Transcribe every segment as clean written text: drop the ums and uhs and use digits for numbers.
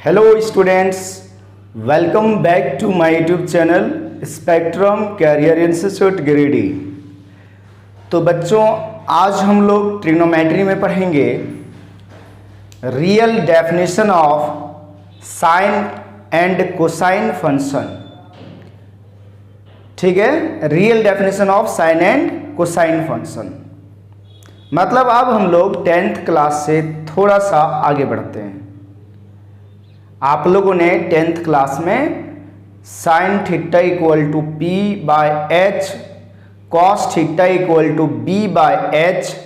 Hello students, welcome back to my YouTube channel spectrum career institute Giridih. तो बच्चों, आज हम लोग ट्रिग्नोमेट्री में पढ़ेंगे real definition of sine and cosine function. ठीक है, real definition of sine and cosine function मतलब अब हम लोग 10th क्लास से थोड़ा सा आगे बढ़ते हैं। आप लोगों ने 10th क्लास में sine theta equal to P by H, cos theta equal to B by H,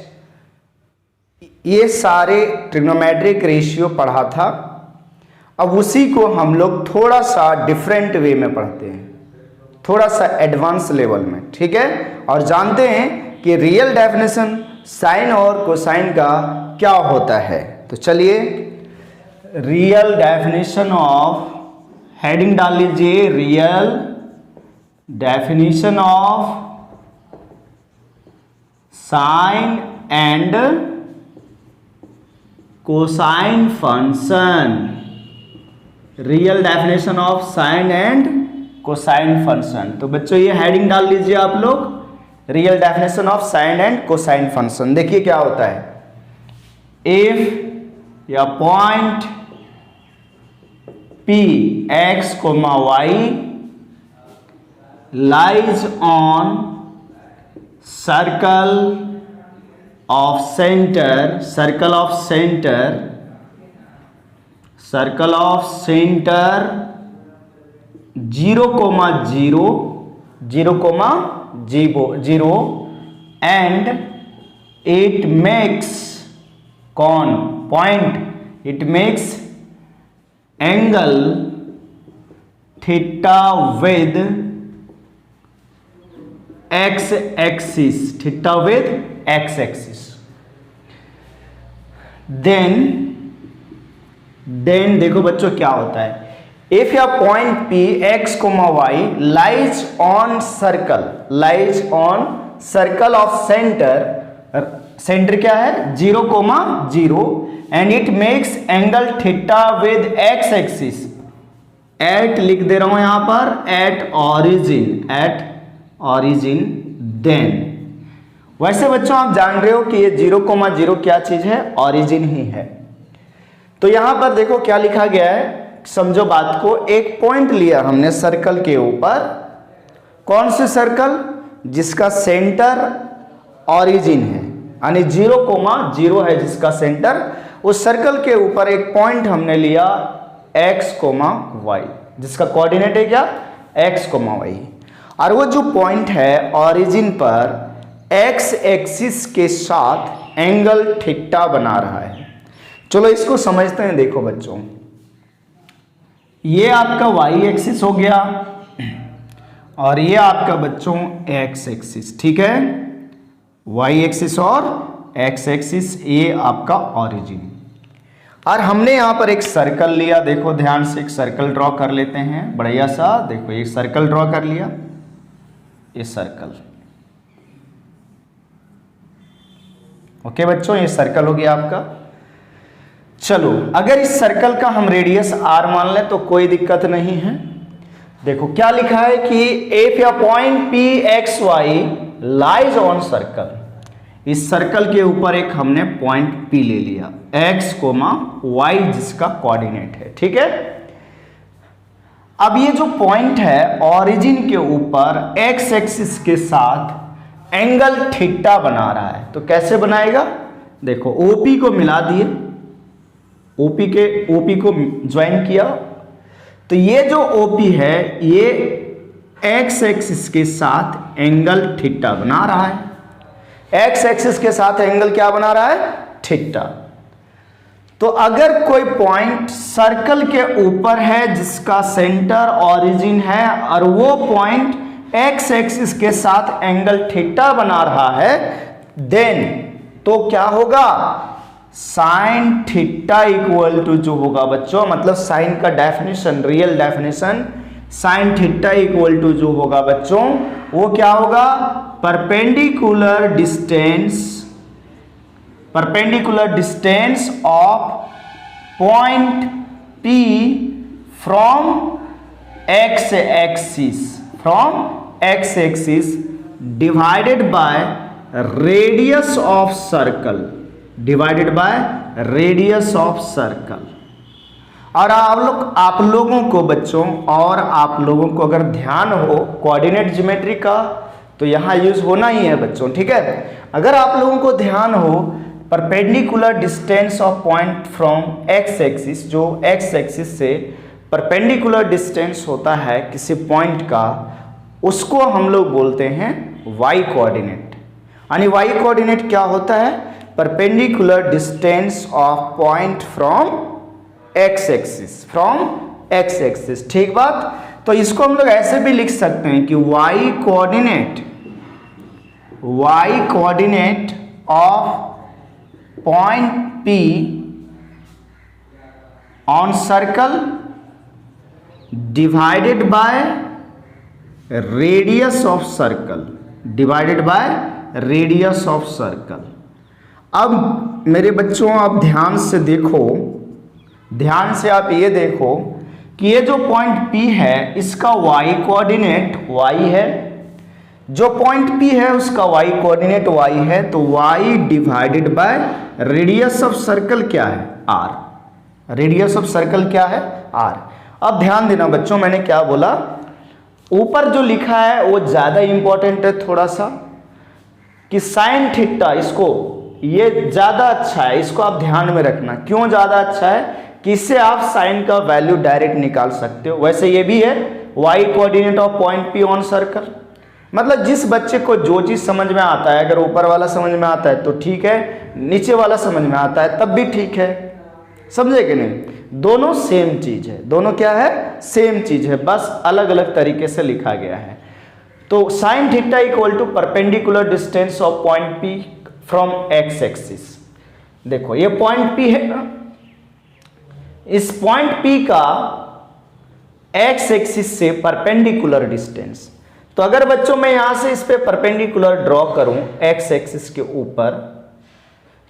ये सारे ट्रिग्नोमेट्रिक रेशियो पढ़ा था। अब उसी को हम लोग थोड़ा सा डिफरेंट वे में पढ़ते हैं, थोड़ा सा एडवांस लेवल में। ठीक है, और जानते हैं कि रियल डेफिनेशन साइन और कोसाइन का क्या होता है। तो चलिए, रियल डेफिनेशन ऑफ, हेडिंग डाल लीजिए real definition of sine and cosine function. Real definition of sine and cosine function. तो बच्चों ये हेडिंग डाल लीजिए आप लोग, real definition of sine and cosine function. देखिए क्या होता है, इफ या point P x, y lies on circle of center 0,0 and it makes angle theta with x axis, then देखो बच्चों क्या होता है, इफ या point P x, y lies on circle of center क्या है 0,0 and it makes angle theta with x axis at, लिख दे रहा हूं यहां पर, at origin then। वैसे बच्चों आप जान रहे हो कि ये 0,0 क्या चीज है, ऑरिजिन ही है। तो यहां पर देखो क्या लिखा गया है, समझो बात को। एक पॉइंट लिया हमने सर्कल के ऊपर, कौन से सर्कल, जिसका सेंटर ऑरिजिन है, यानी 0,0 है जिसका सेंटर। उस सर्कल के ऊपर एक पॉइंट हमने लिया x, y, जिसका कोऑर्डिनेट है क्या, x, y। और वो जो पॉइंट है ऑरिजिन पर x एक्सिस के साथ एंगल थीटा बना रहा है। चलो इसको समझते हैं। देखो बच्चों, ये आपका y एक्सिस हो गया और ये आपका बच्चों x एक्सिस। ठीक है, y एक्सिस और x एक्सिस, ये आपका ऑरिजिन। और हमने यहां पर एक सर्कल लिया, देखो ध्यान से, एक सर्कल ड्रॉ कर लेते हैं बढ़िया सा। देखो एक सर्कल ड्रॉ कर लिया, ये सर्कल। ओके बच्चों, ये सर्कल हो गया आपका। चलो, अगर इस सर्कल का हम रेडियस r मान लें तो कोई दिक्कत नहीं है। देखो क्या लिखा है कि इफ या point P x y lies on circle, इस सर्कल के ऊपर एक हमने पॉइंट P ले लिया, x, y जिसका कोऑर्डिनेट है। ठीक है, अब ये जो पॉइंट है ऑरिजिन के ऊपर x एक्सिस के साथ एंगल थीटा बना रहा है। तो कैसे बनाएगा, देखो OP को मिला दिए, OP को ज्वाइन किया, तो ये जो OP है ये x एक्सिस के साथ एंगल थीटा बना रहा है। x एक्सिस के साथ एंगल क्या बना रहा है, थीटा। तो अगर कोई पॉइंट सर्कल के ऊपर है जिसका सेंटर ऑरिजिन है और वो पॉइंट x एक्सिस के साथ एंगल थीटा बना रहा है, देन तो क्या होगा, साइन थीटा इक्वल टू जो होगा बच्चों, मतलब साइन का definition, real definition, sine theta equal to जो होगा बच्चों, वो क्या होगा, perpendicular distance of point P from x axis divided by radius of circle, और आप लोगों को बच्चों, और आप लोगों को अगर ध्यान हो कोऑर्डिनेट ज्योमेट्री का तो यहाँ यूज होना ही है बच्चों, ठीक है। अगर आप लोगों को ध्यान हो perpendicular distance of point from X axis, जो एक्स एक्सिस से परपेंडिकुलर डिस्टेंस होता है किसी पॉइंट का, उसको हम लोग बोलते हैं वाई कोऑर्डिनेट। यानी वाई कोऑर्डिनेट क्या होता है? Perpendicular distance of point from X axis, ठीक बात। तो इसको हम लोग ऐसे भी लिख सकते हैं कि Y coordinate of point P on circle divided by radius of circle, अब मेरे बच्चों आप ध्यान से आप ये देखो कि ये जो पॉइंट P है इसका y कोऑर्डिनेट y है, जो पॉइंट P है उसका y कोऑर्डिनेट y है, तो y divided by radius of circle क्या है? r। रेडियस ऑफ सर्कल क्या है? r। अब ध्यान देना बच्चों, मैंने क्या बोला, ऊपर जो लिखा है वो ज्यादा इंपॉर्टेंट है थोड़ा सा, कि साइन थीटा, इसको ये ज्यादा अच्छा है, इसको आप ध्यान में रखना। क्यों ज्यादा अच्छा है? कि इससे आप साइन का वैल्यू डायरेक्ट निकाल सकते हो। वैसे ये भी है y coordinate of point P on circle, मतलब जिस बच्चे को जो चीज समझ में आता है, अगर ऊपर वाला समझ में आता है तो ठीक है, नीचे वाला समझ में आता है तब भी ठीक है, समझे कि नहीं? दोनों सेम चीज है, दोनों क्या है? सेम चीज है, बस अलग अलग तरीके से लिखा गया है। तो sine theta equal to perpendicular distance of point P from X axis. देखो ये पॉइंट P है ना, इस पॉइंट P का एक्स एक्सिस से परपेंडिकुलर डिस्टेंस, तो अगर बच्चों मैं यहां से इस पे परपेंडिकुलर ड्रॉ करूं एक्स एक्सिस के ऊपर,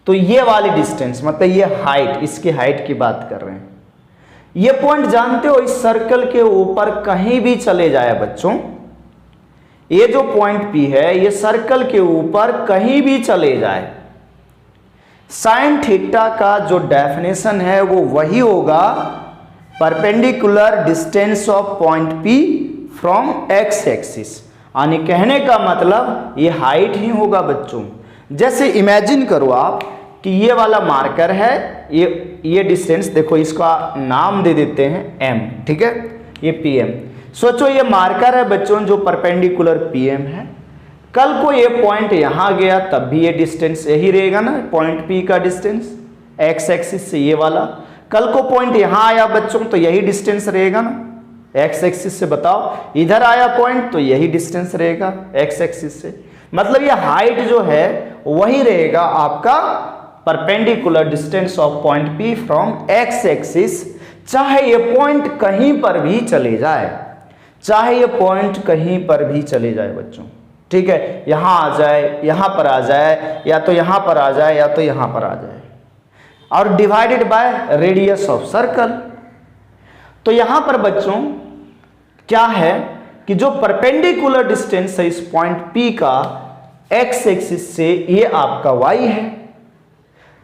तो ये वाली डिस्टेंस मतलब ये हाइट, इसकी हाइट की बात कर रहे हैं। ये पॉइंट जानते हो इस सर्कल के ऊपर कहीं भी चले जाए बच्चों, ये जो पॉइंट P है ये सर्कल के ऊपर कहीं भी चले जाए, साइन थीटा का जो डेफिनेशन है वो वही होगा perpendicular distance of point P from X axis. यानी कहने का मतलब ये हाइट ही होगा बच्चों। जैसे इमेजिन करो आप कि ये वाला मार्कर है, ये डिस्टेंस, देखो इसका नाम दे देते हैं m, ठीक है, ये PM। सोचो ये मार्कर है बच्चों जो परपेंडिकुलर PM है, कल को ये पॉइंट यहां गया तब भी ये डिस्टेंस यही रहेगा ना, पॉइंट P का डिस्टेंस एक्स एक्सिस से ये वाला। कल को पॉइंट यहां आया बच्चों तो यही डिस्टेंस रहेगा ना एक्स एक्सिस से, बताओ इधर आया पॉइंट तो यही डिस्टेंस रहेगा एक्स एक्सिस से, मतलब ये हाइट जो है वही रहेगा आपका perpendicular distance of point P from X axis, चाहे ये पॉइंट कहीं पर भी चले जाए, चाहे ये पॉइंट कहीं पर भी चले जाए बच्चों, ठीक है, यहां आ जाए, यहां पर आ जाए, या तो यहां पर आ जाए, या तो यहां पर आ जाए, और divided by radius of circle. तो यहां पर बच्चों क्या है कि जो परपेंडिकुलर डिस्टेंस है इस पॉइंट P का एक्स एक्सिस से, ये आपका y है,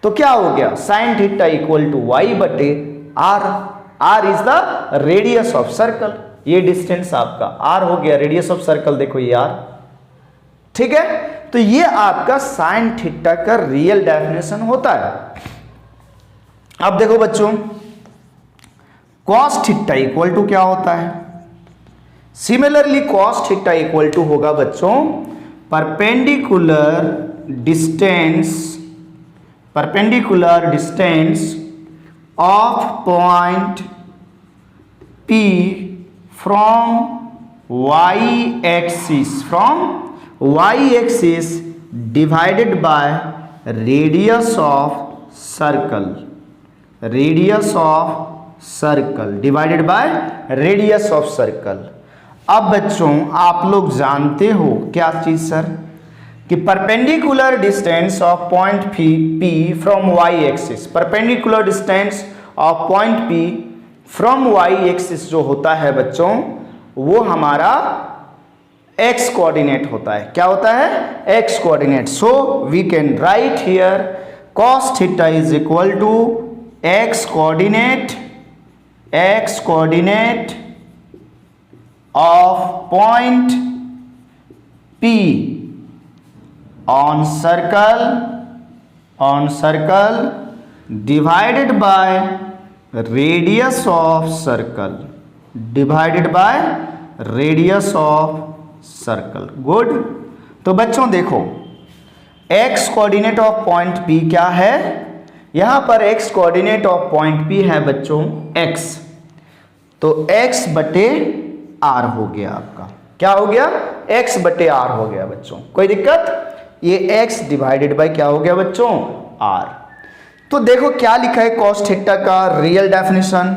तो क्या हो गया sine theta equal to y बटे r। r is the radius of circle, ये डिस्टेंस आपका r हो गया, रेडियस ऑफ सर्कल देखो ये r, ठीक है। तो ये आपका साइन थीटा का रियल डेफिनेशन होता है। अब देखो बच्चों कॉस थीटा इक्वल टू क्या होता है? Similarly cos theta equal to होगा बच्चों perpendicular distance of point P from y axis divided by radius of circle divided by radius of circle। अब बच्चों आप लोग जानते हो क्या चीज सर, कि perpendicular distance of point P from y axis, perpendicular distance of point P from Y axis जो होता है बच्चों वो हमारा एक्स कोऑर्डिनेट होता है। क्या होता है? X coordinate. So we can write here cos theta is equal to X coordinate of point P on circle divided by radius of circle good. तो बच्चों देखो x coordinate of point P क्या है? यहां पर x coordinate of point P है बच्चों x, तो x बटे r हो गया आपका। क्या हो गया? x बटे r हो गया बच्चों। कोई दिक्कत? ये x डिवाइडेड बाय क्या हो गया बच्चों? r। तो देखो क्या लिखा है cos थीटा का रियल डेफिनेशन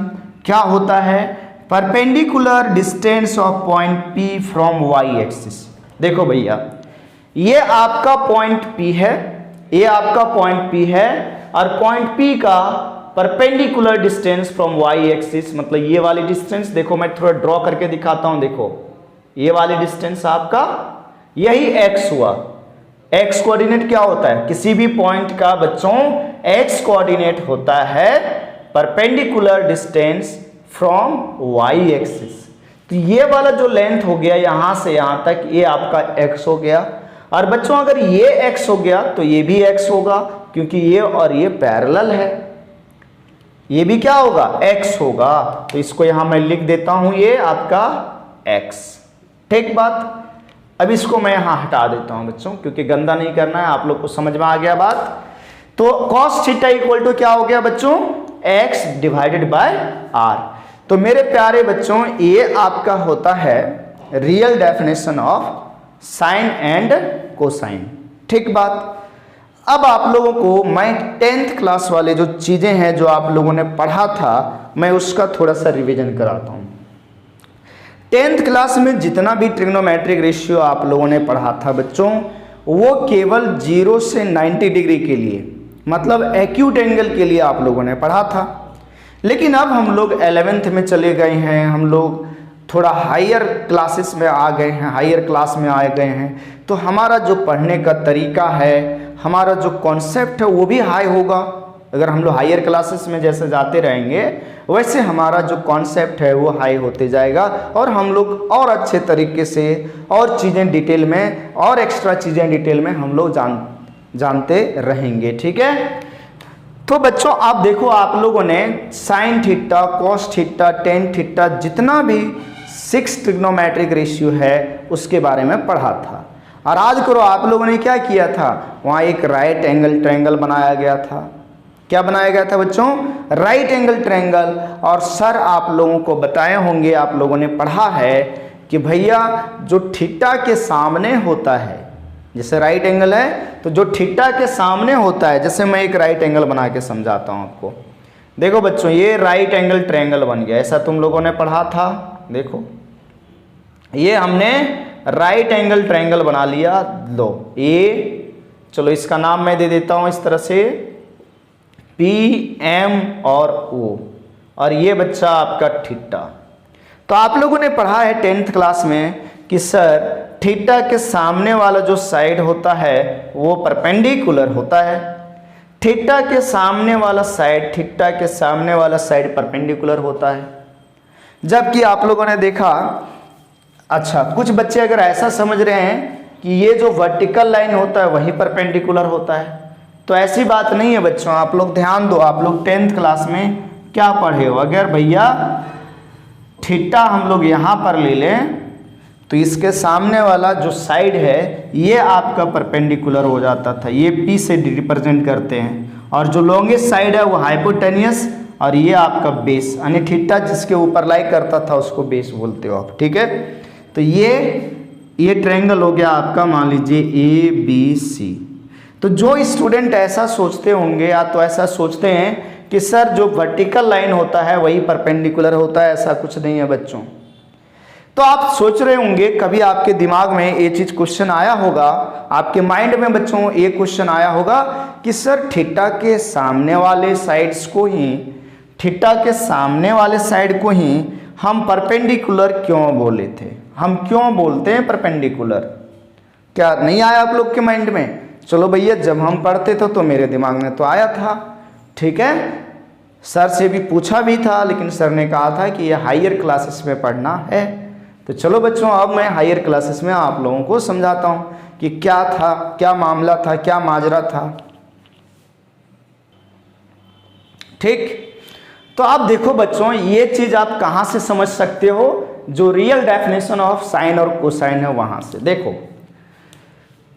क्या होता है? Perpendicular distance of point P from y axis. देखो भैया ये आपका पॉइंट P है, ये आपका पॉइंट P है, और पॉइंट P का perpendicular distance from y axis मतलब ये वाली डिस्टेंस, देखो मैं थोड़ा ड्रॉ करके दिखाता हूं। देखो ये वाली डिस्टेंस आपका यही x हुआ। x कोऑर्डिनेट क्या होता है? किसी भी पॉइंट का बच्चों x कोऑर्डिनेट होता है perpendicular distance from y axis. तो ये वाला जो लेंथ हो गया यहां से यहां तक, ये आपका x हो गया। और बच्चों अगर ये x हो गया तो ये भी x होगा, क्योंकि ये और ये पैरेलल है। ये भी क्या होगा? x होगा। तो इसको यहां मैं लिख देता हूं, ये आपका x। ठीक बात। अब इसको मैं यहां हटा देता हूं बच्चों, क्योंकि गंदा नहीं करना है। आप लोग को समझ में आ गया बात? तो cos थीटा इक्वल टू क्या हो गया बच्चों? x divided by r। तो मेरे प्यारे बच्चों ये आपका होता है real definition of sine and cosine. ठीक बात। अब आप लोगों को मैं 10th क्लास वाले जो चीजें हैं जो आप लोगों ने पढ़ा था, मैं उसका थोड़ा सा रिवीजन कराता हूं। 10th क्लास में जितना भी ट्रिग्नोमेट्रिक रेशियो आप लोगों ने पढ़ा था बच्चों, वो केवल 0 से 90 डिग्री के लिए, मतलब एक्यूट एंगल के लिए आप लोगों ने पढ़ा था। लेकिन अब हम लोग 11th में चले गए हैं, हम लोग थोड़ा हायर क्लासेस में आ गए हैं, हायर क्लास में आ गए हैं। तो हमारा जो पढ़ने का तरीका है, हमारा जो कॉन्सेप्ट है वो भी हाई होगा। अगर हम लोग हायर क्लासेस में जैसे जाते रहेंगे वैसे हमारा जो कॉन्सेप्ट है वो हाई होते जाएगा, और हम लोग और अच्छे तरीके से और चीज़ें डिटेल में और एक्स्ट्रा चीज़ें डिटेल में हम लोग जानते रहेंगे। ठीक है। तो बच्चों आप देखो, आप लोगों ने sine theta, cos theta, tan theta, जितना भी 6 ट्रिग्नोमेट्रिक रेशियो है उसके बारे में पढ़ा था। और आज करो आप लोगों ने क्या किया था? वहाँ एक राइट एंगल ट्रायंगल बनाया गया था। क्या बनाया गया था बच्चों? Right angle triangle. और सर आप लोगों को बताए होंगे, आप लोगों ने पढ़ा है कि भैया जो थीटा के सामने होता है, जैसे राइट एंगल है तो जो थीटा के सामने होता है, जैसे मैं एक राइट एंगल बना के समझाता हूँ आपको। देखो बच्चों ये राइट एंगल ट्रायंगल बन गया, ऐसा तुम लोगों ने पढ़ा था। देखो ये हमने राइट एंगल ट्रायंगल बना लिया। लो ये, चलो इसका नाम मैं दे देता हूँ इस तरह से, पी एम और ओ, और ये बच्चा आपका थीटा। तो आप लोगों ने पढ़ा है 10th क्लास में कि सर थीटा के सामने वाला जो साइड होता है वो परपेंडिकुलर होता है। थीटा के सामने वाला साइड, थीटा के सामने वाला साइड परपेंडिकुलर होता है। जबकि आप लोगों ने देखा, अच्छा कुछ बच्चे अगर ऐसा समझ रहे हैं कि ये जो वर्टिकल लाइन होता है वही परपेंडिकुलर होता है, तो ऐसी बात नहीं है बच्चों। आप लोग ध्यान दो, आप लोग 10th क्लास में क्या पढ़े हो? अगर भैया थीटा हम लोग यहाँ पर ले लें तो इसके सामने वाला जो साइड है ये आपका परपेंडिकुलर हो जाता था, ये P से रिप्रेजेंट करते हैं, और जो लॉन्गेस्ट साइड है वो हाइपोटेनियस, और ये आपका बेस, यानी थीटा जिसके ऊपर लाई करता था उसको बेस बोलते हो आप। ठीक है। तो ये ट्रायंगल हो गया आपका, मान लीजिए ABC। तो जो स्टूडेंट ऐसा सोचते होंगे या तो ऐसा सोचते हैं कि सर जो वर्टिकल लाइन होता है वही परपेंडिकुलर होता है, ऐसा कुछ नहीं है बच्चों। तो आप सोच रहे होंगे, कभी आपके दिमाग में ये चीज क्वेश्चन आया होगा, आपके माइंड में बच्चों ये क्वेश्चन आया होगा कि सर थीटा के सामने वाले साइड्स को ही थीटा के सामने वाले साइड को ही हम परपेंडिकुलर क्यों बोले थे? हम क्यों बोलते हैं परपेंडिकुलर? क्या नहीं आया आप लोग के माइंड में? चलो भैया, जब हम पढ़ते थे तो मेरे दिमाग में तो आया था। ठीक है, सर से भी पूछा भी था, लेकिन सर ने कहा था कि ये हायर क्लासेस में पढ़ना है। तो चलो बच्चों, अब मैं हायर क्लासेस में आप लोगों को समझाता हूँ कि क्या था, क्या मामला था, क्या माजरा था। ठीक, तो आप देखो बच्चों, ये चीज आप कहाँ से समझ सकते हो? जो रियल डेफिनेशन ऑफ साइन और कोसाइन है वहां से। देखो,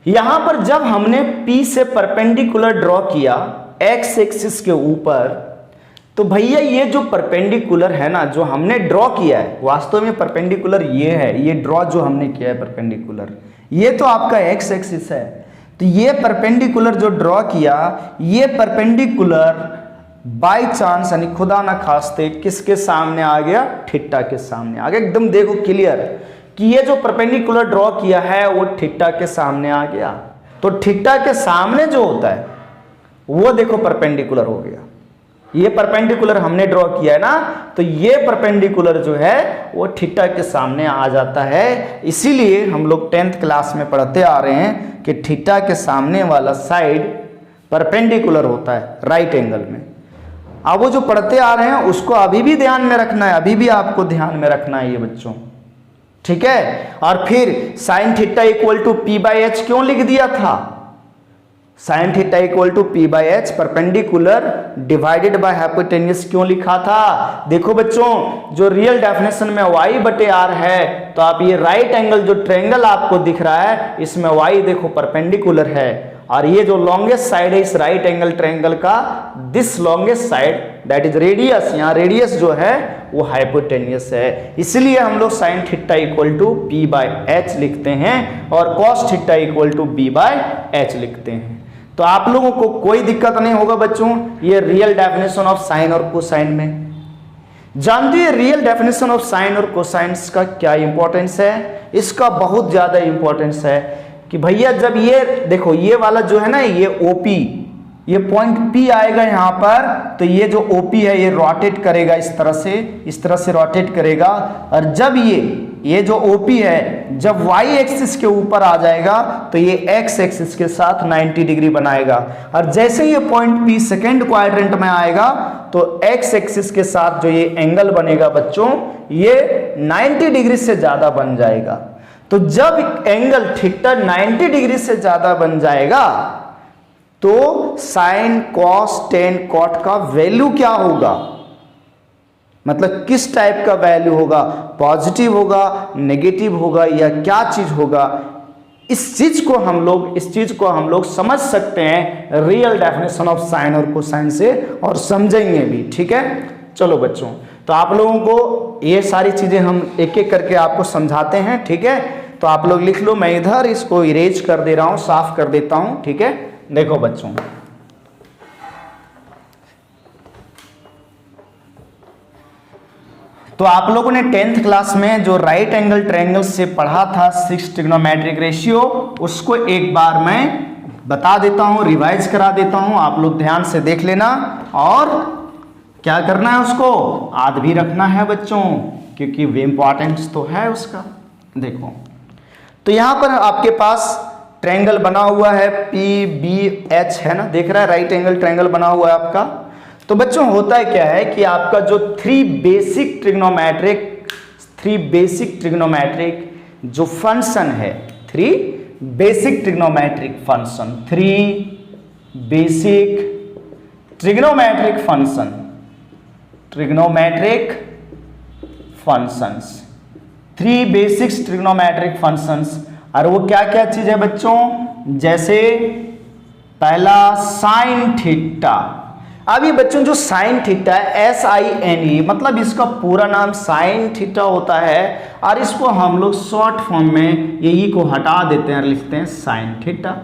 यहां पर जब हमने P से परपेंडिकुलर ड्रॉ किया एक्स एक्सिस के ऊपर, तो भैया ये जो परपेंडिकुलर है ना, जो हमने ड्रॉ किया है, वास्तव में परपेंडिकुलर ये है, ये ड्रॉ जो हमने किया है परपेंडिकुलर, ये तो आपका एक्स एक्सिस है। तो ये परपेंडिकुलर जो ड्रॉ किया, ये परपेंडिकुलर बाय चांस यानी खुदा ना खास्ते किसके सामने आ गया? थीटा के सामने आ गया। एकदम देखो क्लियर कि ये जो परपेंडिकुलर ड्रॉ किया है वो थीटा के सामने आ गया। तो थीटा के सामने जो होता है वो देखो परपेंडिकुलर हो गया। ये परपेंडिकुलर हमने ड्रॉ किया है ना, तो ये परपेंडिकुलर जो है वो थीटा के सामने आ जाता है। इसीलिए हम लोग 10th क्लास में पढ़ते आ रहे हैं कि थीटा के सामने वाला साइड परपेंडिकुलर होता है राइट एंगल में। अब वो जो पढ़ते आ रहे हैं उसको अभी भी ध्यान में रखना है, अभी भी आपको ध्यान में रखना है ये बच्चों। ठीक है, और फिर sine theta equal to P by H क्यों लिख दिया था? Sine theta equal to P by H perpendicular divided by hypotenuse क्यों लिखा था? देखो बच्चों, जो रियल डेफिनेशन में y बटे आर है, तो आप ये राइट एंगल जो ट्रायंगल आपको दिख रहा है, इसमें y देखो परपेंडिकुलर है, और ये जो लॉन्गेस्ट साइड है इस राइट एंगल ट्रायंगल का, this longest side that is radius, यहाँ रेडियस जो है वो हाइपोटेन्यूस है। इसलिए हम लोग sine theta equal to P by H लिखते हैं और cos theta equal to B by H लिखते हैं। तो आप लोगों को कोई दिक्कत नहीं होगा बच्चों ये रियल डेफिनेशन ऑफ साइन और कोसाइन में। जानते हैं रियल डेफिनेशन ऑफ साइन और कोसाइंस का क्या इंपॉर्टेंस है? इसका बहुत ज्यादा इंपॉर्टेंस है कि भैया जब ये देखो, ये वाला जो है ना, ये ओपी, ये पॉइंट P आएगा यहाँ पर, तो ये जो OP है ये रोटेट करेगा इस तरह से रोटेट करेगा। और जब ये जो OP है जब y एक्सिस के ऊपर आ जाएगा तो ये x एक्सिस के साथ 90 डिग्री बनाएगा। और जैसे ये पॉइंट P सेकेंड क्वाड्रेंट में आएगा तो x एक्सिस के साथ जो ये एंगल बनेगा बच्चों, ये 90 डिग्री से ज्यादा बन जाएगा। तो जब एंगल थीटा 90 डिग्री से ज्यादा बन जाएगा तो साइन कॉस टेन कॉट का वैल्यू क्या होगा? मतलब किस टाइप का वैल्यू होगा? पॉजिटिव होगा, नेगेटिव होगा, या क्या चीज होगा? इस चीज को हम लोग समझ सकते हैं रियल डेफिनेशन ऑफ साइन और कोसाइन से, और समझेंगे भी। ठीक है, चलो बच्चों, तो आप लोगों को ये सारी चीजें हम एक एक करके आपको समझाते हैं। ठीक है, तो आप लोग लिख लो, मैं इधर इसको इरेज कर दे रहा हूं, साफ कर देता हूं। ठीक है, देखो बच्चों, तो आप लोगों ने 10th क्लास में जो राइट एंगल ट्रायंगल से पढ़ा था 6 ट्रिग्नोमेट्रिक रेशियो, उसको एक बार मैं बता देता हूं, रिवाइज करा देता हूं, आप लोग ध्यान से देख लेना। और क्या करना है, उसको याद भी रखना है बच्चों, क्योंकि वे इंपॉर्टेंस तो है उसका। देखो, तो यहां पर आपके पास ट्रायंगल बना हुआ है PBH है ना, देख रहा है, राइट एंगल ट्रायंगल बना हुआ है आपका। तो बच्चों होता है क्या है कि आपका जो 3 बेसिक ट्रिग्नोमेट्रिक जो फंक्शन है, 3 बेसिक ट्रिग्नोमेट्रिक फंक्शंस, और वो क्या क्या चीज है बच्चों? जैसे पहला साइन थीटा। अभी बच्चों जो साइन थीटा है SINE, मतलब इसका पूरा नाम साइन थीटा होता है, और इसको हम लोग शॉर्ट फॉर्म में यही को हटा देते हैं, लिखते हैं साइन थीटा।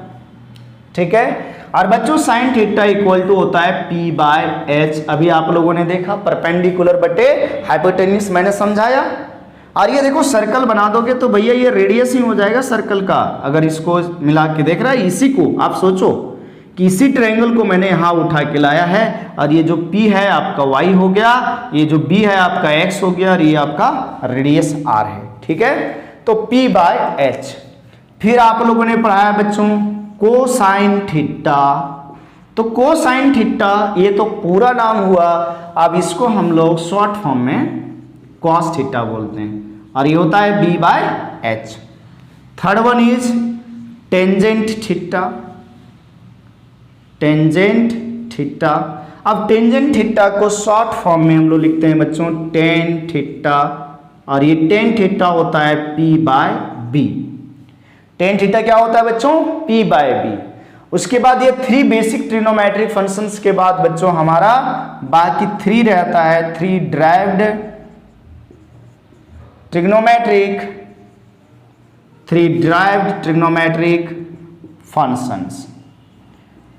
ठीक है, और बच्चों साइन थीटा इक्वल टू होता है P बाय एच। अभी आप लोगों ने देखा परपेंडिकुलर बटे हाइपोटेन्यूस मैंने समझाया। और ये देखो सर्कल बना दोगे तो भैया ये रेडियस ही हो जाएगा सर्कल का। अगर इसको मिला के देख रहा है, इसी को आप सोचो किसी ट्रायंगल को मैंने यहाँ उठा के लाया है और ये जो P है आपका y हो गया, ये जो B है आपका x हो गया और ये आपका रेडियस r है। ठीक है, तो P/h। फिर आप लोगों ने पढ़ाया बच्चों कोसाइन थीटा। तो कोसाइन थीटा ये तो पूरा नाम हुआ, अब इसको हम लोग शॉर्ट फॉर्म में कॉस थीटा बोलते हैं और ये होता है B/h। Third one is tangent theta. Tangent theta, अब टेंजेंट थीटा को शॉर्ट फॉर्म में हम लोग लिखते हैं बच्चों टेन थीटा और ये टेन थीटा होता है P/b। टेन थीटा क्या होता है बच्चों? P/b। उसके बाद ये 3 बेसिक ट्रिग्नोमेट्रिक फंक्शंस के बाद बच्चों हमारा बाकी 3 रहता है, 3 ड्राइव्ड ट्रिग्नोमेट्रिक फंक्शंस।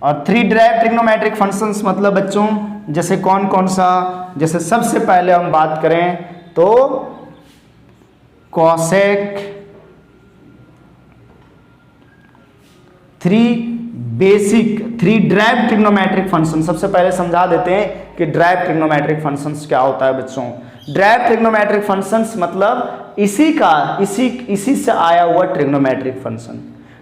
और 3 ड्राइव्ड ट्रिग्नोमेट्रिक फंक्शंस मतलब बच्चों जैसे कौन कौन सा, जैसे सबसे पहले हम बात करें तो कॉसेक, 3 ड्राइव्ड ट्रिग्नोमेट्रिक फंक्शन। सबसे पहले समझा देते हैं कि ड्राइव्ड ट्रिग्नोमेट्रिक फंक्शंस क्या होता है बच्चों। ड्राइव्ड ट्रिग्नोमेट्रिक फंक्शंस मतलब इसी से आया हुआ ट्रिग्नोमेट्रिक फंक्शन।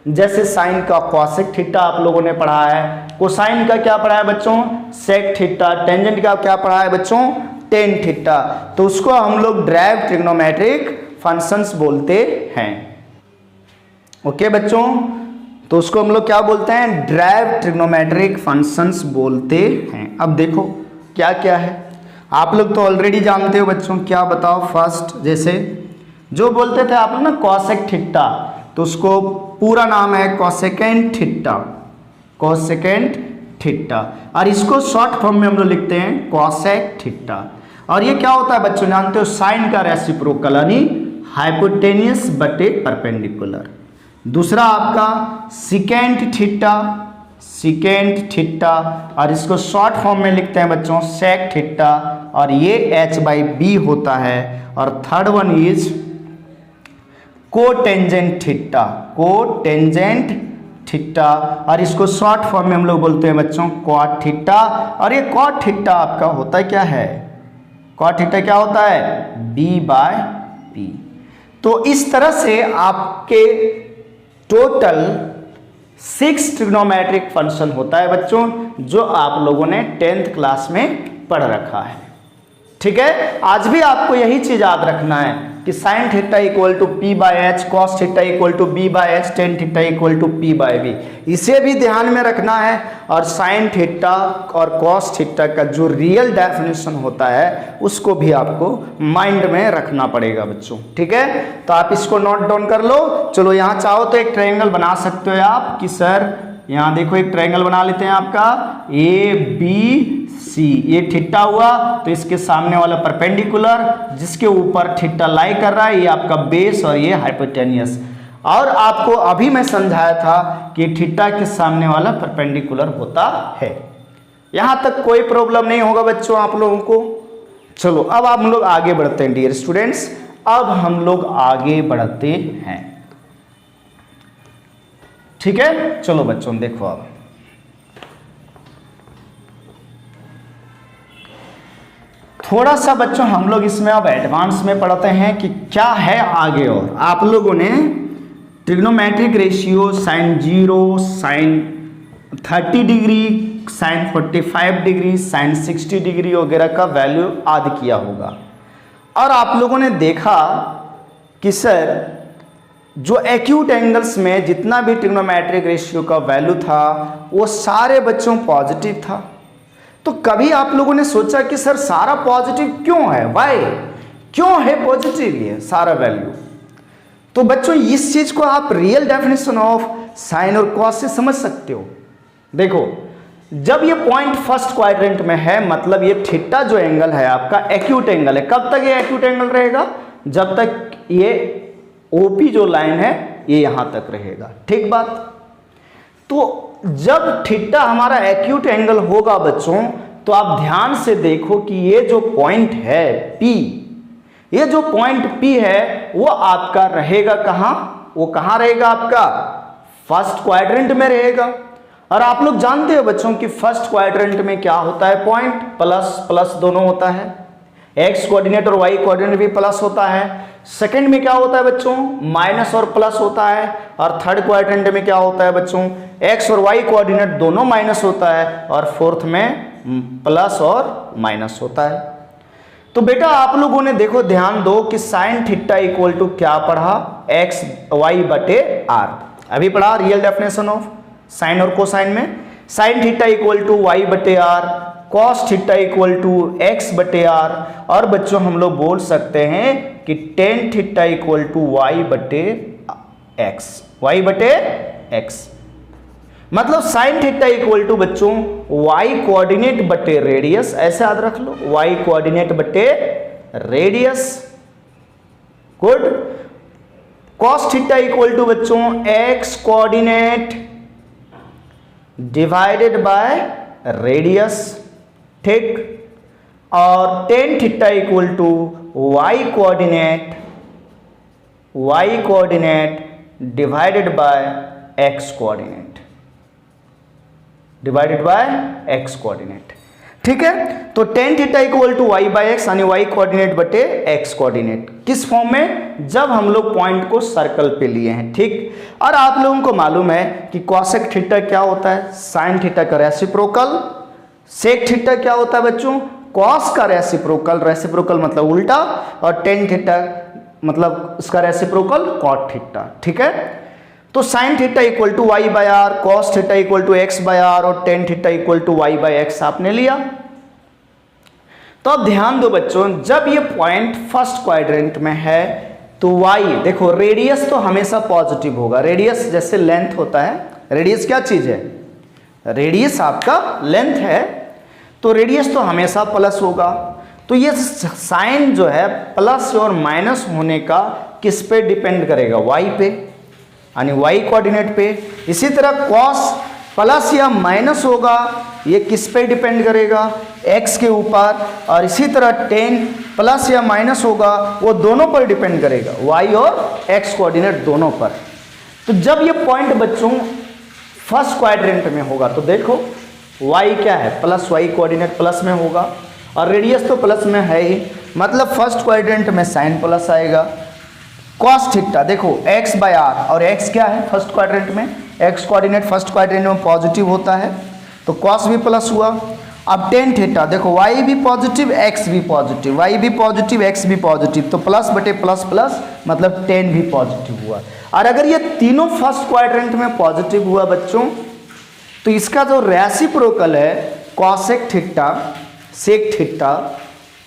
जैसे साइन का कॉसेक थीटा आप लोगों ने पढ़ा है, कोसाइन का क्या पढ़ा है बच्चों? Sec theta. टेंजेंट का क्या पढ़ा है बच्चों? Tan theta. तो उसको हम लोग ड्राइव्ड ट्रिग्नोमेट्रिक फंक्शंस बोलते हैं। ओके बच्चों, तो उसको हम लोग क्या बोलते हैं? ड्राइव्ड ट्रिग्नोमेट्रिक फंक्शंस बोलते हैं। अब देखो क्या क्या है, आप लोग तो ऑलरेडी जानते हो बच्चों। क्या बताओ? फर्स्ट जैसे जो बोलते थे आप लोग ना कॉसेक थीटा, तो उसको पूरा नाम है कोसेकेंट थीटा। कोसेकेंट थीटा, और इसको शॉर्ट फॉर्म में हम लोग लिखते हैं कॉसेक थीटा। और ये क्या होता है बच्चों? जानते हो साइन का रेसिप्रोकल यानी हाइपोटेनियस बटे परपेंडिकुलर। दूसरा आपका सिकेंट थीटा, सिकेंट थीटा, और इसको शॉर्ट फॉर्म में लिखते हैं बच्चों सेक थीटा, और ये h/b होता है। और third one is cotangent theta, cotangent theta, और इसको शॉर्ट फॉर्म में हम लोग बोलते हैं बच्चों कॉट थीटा। और ये कॉट थीटा आपका होता क्या है? कॉट थीटा क्या होता है? B/p। तो इस तरह से आपके टोटल 6 ट्रिग्नोमेट्रिक फंक्शन होता है बच्चों, जो आप लोगों ने 10th क्लास में पढ़ रखा है। ठीक है, आज भी आपको यही चीज याद रखना है कि sine theta equal to P/h, cos theta equal to B/h, tan theta equal to P/b। इसे भी ध्यान में रखना है। और साइन थीटा और कॉस थीटा का जो रियल डेफिनेशन होता है उसको भी आपको माइंड में रखना पड़ेगा बच्चों। ठीक है, तो आप इसको नोट डाउन कर लो। चलो यहाँ चाहो तो एक ट्रायंगल बना सकते हो आप कि सर यहाँ देखो एक ट्रायंगल बना लेते हैं आपका ABC। ये थीटा हुआ तो इसके सामने वाला परपेंडिकुलर जिसके ऊपर थीटा लाई कर रहा है, ये आपका बेस और ये हाइपोटेनियस। और आपको अभी मैं समझाया था कि थीटा के सामने वाला परपेंडिकुलर होता है। यहां तक कोई प्रॉब्लम नहीं होगा बच्चों आप लोगों को। चलो अब हम लोग आगे बढ़ते हैं डियर स्टूडेंट्स, अब हम लोग आगे बढ़ते हैं। ठीक है, चलो बच्चों देखो अब थोड़ा सा बच्चों हम लोग इसमें अब एडवांस में पढ़ते हैं कि क्या है आगे। और आप लोगों ने trigonometric ratio sine 0, sine 30 degree, sine 45 degree, sine 60 degree वगैरह का वैल्यू याद किया होगा। और आप लोगों ने देखा कि सर जो एक्यूट एंगल्स में जितना भी ट्रिग्नोमेट्रिक रेशियो का वैल्यू था वो सारे बच्चों पॉजिटिव था। तो कभी आप लोगों ने सोचा कि सर सारा पॉजिटिव क्यों है? वाई, क्यों है पॉजिटिव ये सारा वैल्यू? तो बच्चों इस चीज को आप रियल डेफिनेशन ऑफ साइन और कॉस से समझ सकते हो। देखो जब ये पॉइंट फर्स्ट क्वाड्रेंट में है मतलब ये थीटा जो एंगल है आपका एक्यूट एंगल है। कब तक ये एक्यूट एंगल रहेगा? जब तक ये ओपी जो लाइन है ये यहां तक रहेगा। ठीक बात। तो जब थीटा हमारा एक्यूट एंगल होगा बच्चों तो आप ध्यान से देखो कि ये जो पॉइंट है P, ये जो पॉइंट P है वो आपका रहेगा कहां? वो कहां रहेगा आपका? फर्स्ट क्वाड्रेंट में रहेगा। और आप लोग जानते हो बच्चों कि फर्स्ट क्वाड्रेंट में क्या होता है, पॉइंट प्लस प्लस दोनों होता है, एक्स कोऑर्डिनेट और वाई कोऑर्डिनेट भी प्लस होता है। सेकंड में क्या होता है बच्चों, माइनस और प्लस होता है। और थर्ड क्वाड्रेंट में क्या होता है बच्चों, एक्स और वाई कोऑर्डिनेट दोनों माइनस होता है। और फोर्थ में प्लस और माइनस होता है। तो बेटा आप लोगों ने देखो ध्यान दो कि साइन थीटा इक्वल टू क्या पढ़ा, एक्स वाई बटे आर। अभी पढ़ा रियल डेफिनेशन ऑफ साइन और कोसाइन में, sine theta equal to Y बटे आर, cos theta equal to X बटे आर। और बच्चों हम लोग बोल सकते हैं कि tan theta equal to Y बटे एक्स, वाई बटे एक्स। मतलब साइन थीटा इक्वल टू बच्चों वाई कोऑर्डिनेट बटे रेडियस, ऐसे याद रख लो, वाई कोऑर्डिनेट बटे radius. Good. Cos theta equal to बच्चों X coordinate divided by radius, ठीक। और tan theta equal to y coordinate divided by x coordinate, divided by x coordinate, ठीक है। तो tan theta equal to Y by x यानी y coordinate बटे x coordinate, किस form में, जब हम लोग पॉइंट को सर्कल पे लिए हैं, ठीक। और आप लोगों को मालूम है कि कॉसेक थीटा क्या होता है, साइन थीटा का रेसिप्रोकल। सेक थीटा क्या होता है बच्चों, कॉस का रेसिप्रोकल, रेसिप्रोकल मतलब उल्टा। और टेन थीटा मतलब उसका रेसिप्रोकल कॉट थीटा, ठीक है। तो sine theta equal to Y by R, cos theta equal to X by R और tan theta equal to Y by X आपने लिया। तो अब ध्यान दो बच्चों, जब ये पॉइंट फर्स्ट क्वाड्रेंट में है तो वाई, देखो रेडियस तो हमेशा पॉजिटिव होगा। रेडियस जैसे लेंथ होता है, रेडियस क्या चीज है, रेडियस आपका लेंथ है, तो रेडियस तो हमेशा प्लस होगा। तो ये साइन जो है प्लस और माइनस होने का किस पे डिपेंड करेगा, वाई पे, यानी वाई कोऑर्डिनेट पे। इसी तरह कॉस प्लस या माइनस होगा, ये किस पे डिपेंड करेगा, एक्स के ऊपर। और इसी तरह टेन प्लस या माइनस होगा, वो दोनों पर डिपेंड करेगा, वाई और एक्स कोऑर्डिनेट दोनों पर। तो जब ये पॉइंट बच्चों फर्स्ट क्वाड्रेंट में होगा तो देखो वाई क्या है, प्लस वाई कोऑर्डिनेट प्लस में होगा और रेडियस तो प्लस में है ही, मतलब फर्स्ट क्वाड्रेंट में साइन प्लस आएगा। कॉस थीटा देखो x बाय आर, और x क्या है फर्स्ट क्वाड्रेंट में, x कोऑर्डिनेट फर्स्ट क्वाड्रेंट में पॉजिटिव होता है, तो कॉस भी प्लस हुआ। अब टेन थीटा देखो y भी पॉजिटिव x भी पॉजिटिव, y भी पॉजिटिव x भी पॉजिटिव, तो प्लस बटे प्लस प्लस मतलब टेन भी पॉजिटिव हुआ। और अगर ये तीनों फर्स्ट क्वाड्रेंट में पॉजिटिव हुआ बच्चों, तो इसका जो रेसिप्रोकल है कॉसेक थीटा, सेक थीटा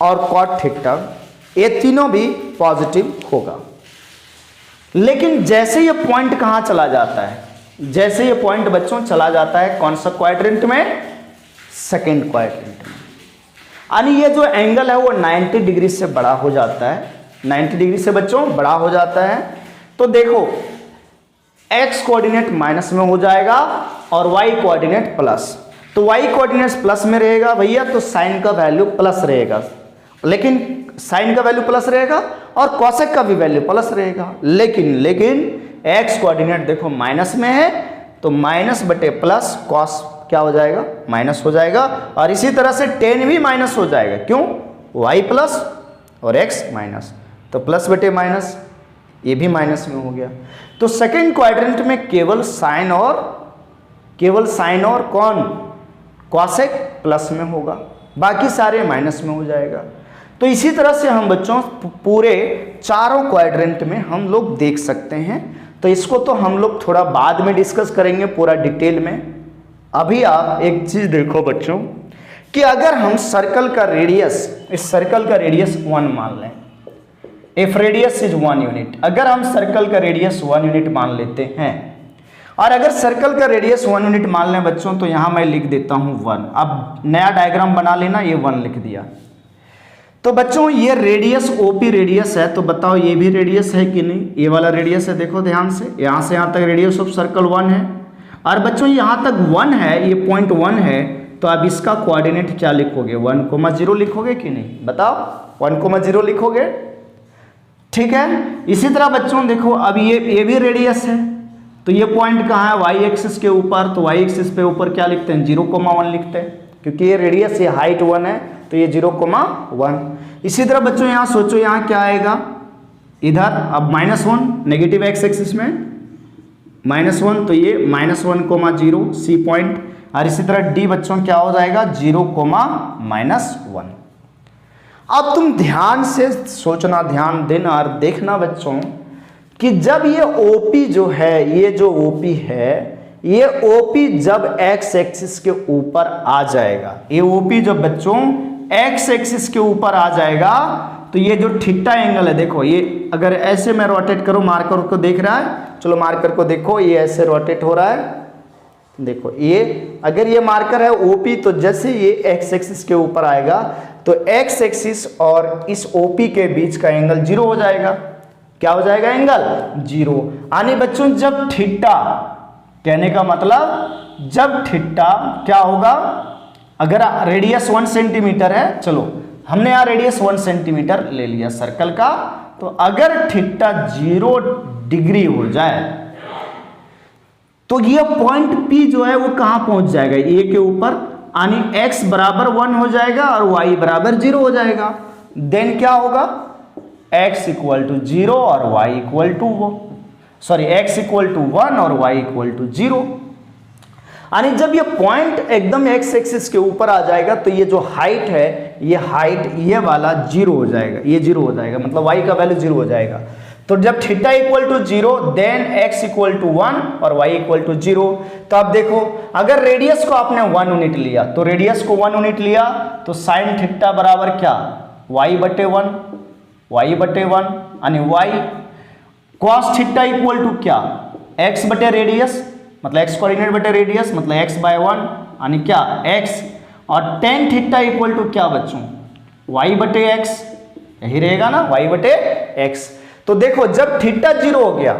और कॉट थीटा, ये तीनों भी पॉजिटिव होगा। लेकिन जैसे ये पॉइंट कहाँ चला जाता है, जैसे ये पॉइंट बच्चों चला जाता है कौन सा क्वाड्रेंट में, सेकेंड क्वाड्रेंट में, यानी ये जो एंगल है वो 90 डिग्री से बड़ा हो जाता है, 90 डिग्री से बच्चों बड़ा हो जाता है। तो देखो एक्स कोऑर्डिनेट माइनस में हो जाएगा और वाई कोऑर्डिनेट प्लस, तो वाई कोऑर्डिनेट प्लस में रहेगा भैया, तो साइन का वैल्यू प्लस रहेगा, लेकिन साइन का वैल्यू प्लस रहेगा और कॉसेक का भी वैल्यू प्लस रहेगा। लेकिन एक्स कोऑर्डिनेट देखो माइनस में है, तो माइनस बटे प्लस कॉस क्या हो जाएगा, माइनस हो जाएगा। और इसी तरह से टेन भी माइनस हो जाएगा, क्यों, वाई प्लस और एक्स माइनस, तो प्लस बटे माइनस, ये भी माइनस में हो गया। तो सेकेंड क्वाड्रेंट में केवल साइन और कौन, कॉसेक प्लस में होगा, बाकी सारे माइनस में हो जाएगा। तो इसी तरह से हम बच्चों पूरे चारों क्वाड्रेंट में हम लोग देख सकते हैं। तो इसको तो हम लोग थोड़ा बाद में डिस्कस करेंगे पूरा डिटेल में। अभी आप एक चीज देखो बच्चों कि अगर हम सर्कल का रेडियस, इस सर्कल का रेडियस 1 मान लें, इफ रेडियस इज 1 यूनिट, अगर हम सर्कल का रेडियस 1 यूनिट मान लेते हैं, और अगर सर्कल का रेडियस 1 यूनिट मान लें बच्चों, तो यहां मैं लिख देता हूं 1। अब नया डायग्राम बना लेना, ये 1 लिख दिया। तो बच्चों ये रेडियस ओपी रेडियस है, तो बताओ ये भी रेडियस है कि नहीं, ये वाला रेडियस है, देखो ध्यान से यहाँ तक रेडियस ऑफ सर्कल 1 है। और बच्चों यहाँ तक 1 है, ये पॉइंट 1 है, तो अब इसका कोऑर्डिनेट क्या लिखोगे, 1,0 लिखोगे कि नहीं, बताओ 1,0 लिखोगे, ठीक है। इसी तरह बच्चों देखो अब ये भी रेडियस है, तो तो ये पॉइंट कहाँ है, वाई एक्सिस के ऊपर, तो वाई एक्सिस पे ऊपर क्या लिखते हैं, 0,1 लिखते हैं, क्योंकि ये रेडियस, ये हाइट 1 है, तो ये 0,1। इसी तरह बच्चों यहाँ सोचो, यहाँ क्या आएगा, इधर अब -1 नेगेटिव एक्स एक्सिस में -1, तो ये -1,0 सी पॉइंट, और इसी तरह डी बच्चों क्या हो जाएगा, 0,-1। अब तुम ध्यान से सोचना, ध्यान देना और देखना बच्चों कि जब ये OP जो है, ये जो OP है, ये OP जब x एक्सिस के ऊपर आ जाएगा, ये OP जब बच्चों x एक्सिस के ऊपर आ जाएगा, तो ये जो थीटा एंगल है, देखो ये अगर ऐसे मैं रोटेट करूं, मार्कर को देख रहा है, चलो मार्कर को देखो, ये ऐसे रोटेट हो रहा है, देखो ये अगर ये मार्कर है OP, तो जैसे ये x एक्सिस के ऊपर आएगा तो x एक्सिस और इस OP के बीच का एंगल 0 हो जाएगा। क्या हो जाएगा, एंगल 0। यानी बच्चों जब थीटा, कहने का मतलब जब थीटा क्या होगा, अगर रेडियस 1 सेंटीमीटर है, चलो हमने यहाँ रेडियस 1 सेंटीमीटर ले लिया सर्कल का, तो अगर थीटा 0 डिग्री हो जाए तो ये पॉइंट P जो है वो कहाँ पहुंच जाएगा, A के ऊपर, यानी x बराबर 1 हो जाएगा और y बराबर 0 हो जाएगा। देन क्या होगा, x इक्वल टू 0 और y equal to x equal to 1 और y इक्वल टू 0। यानी जब ये पॉइंट एकदम x एक्सिस के ऊपर आ जाएगा तो ये जो हाइट है, ये हाइट ये वाला 0 हो जाएगा, ये 0 हो जाएगा, मतलब y का वैल्यू 0 हो जाएगा। तो जब theta equal to 0 then x equal to 1 और y इक्वल टू 0। तो अब देखो अगर रेडियस को आपने 1 यूनिट लिया, तो रेडियस को 1 यूनिट लिया तो साइन थीटा बराबर क्या, y/1, y/1, यानी y cos theta equal to क्या, x बटे रेडियस, मतलब x कोऑर्डिनेट बटे रेडियस, मतलब x/1, यानी क्या x, और टेन थीटा इक्वल टू क्या बच्चों, y/x, यही रहेगा ना, y/x। तो देखो जब थीटा 0 हो गया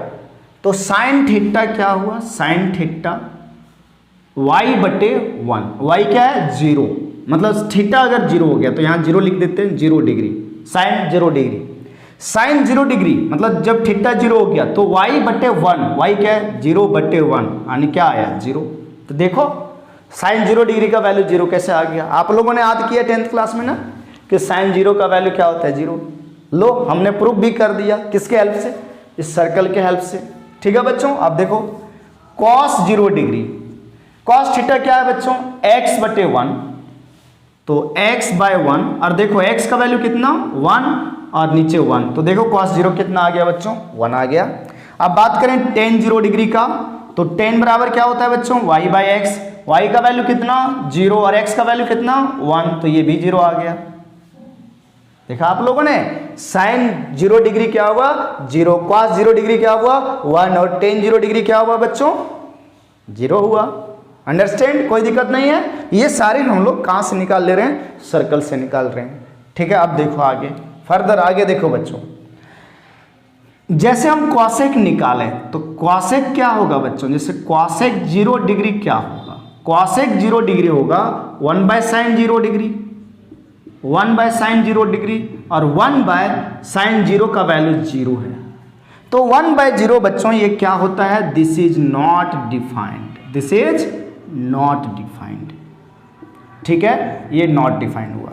तो साइन थीटा क्या हुआ, साइन थीटा y/1, y क्या है 0, मतलब थीटा अगर 0 हो गया तो यहां 0 लिख देते हैं, 0 degree, sine 0 degree, sine 0 degree, मतलब जब थीटा 0 हो गया तो y/1, y क्या है 0/1, यानी क्या आया 0। तो देखो साइन 0 डिग्री का वैल्यू 0 कैसे आ गया, आप लोगों ने याद किया 10th क्लास में ना कि साइन 0 का वैल्यू क्या होता है 0। लो हमने प्रूफ भी कर दिया, किसके हेल्प से, इस सर्कल के हेल्प से। ठीक है बच्चों, अब देखो cos 0 डिग्री, cos थीटा क्या है बच्चों, x/1, तो x/1, और देखो x का वैल्यू कितना 1 और नीचे 1, तो देखो cos 0 कितना आ गया बच्चों, 1 आ गया। अब बात करें tan 0 डिग्री का, तो tan बराबर क्या होता है बच्चों, y/x, y का वैल्यू कितना 0 और x का वैल्यू कितना 1, तो ये भी 0 आ गया। देखा आप लोगों ने, साइन 0 डिग्री क्या हुआ 0, cos 0 डिग्री क्या हुआ 1, और tan 0 डिग्री क्या हुआ बच्चों 0 हुआ। अंडरस्टैंड, कोई दिक्कत नहीं है। ये सारे हम लोग कहां से निकाल ले रहे हैं, सर्कल से निकाल रहे हैं। ठीक है, अब देखो आगे, फर्दर आगे देखो बच्चों, जैसे हम कॉसेक निकालें तो कॉसेक क्या होगा बच्चों, जैसे कॉसेक 0 डिग्री क्या होगा, कॉसेक 0 डिग्री होगा 1/sin 0 डिग्री, 1/sin 0 डिग्री, और 1/sin 0 का वैल्यू 0 है। तो 1/0 बच्चों ये क्या होता है, this is not defined, this is not defined. ठीक है, ये नॉट डिफाइंड हुआ।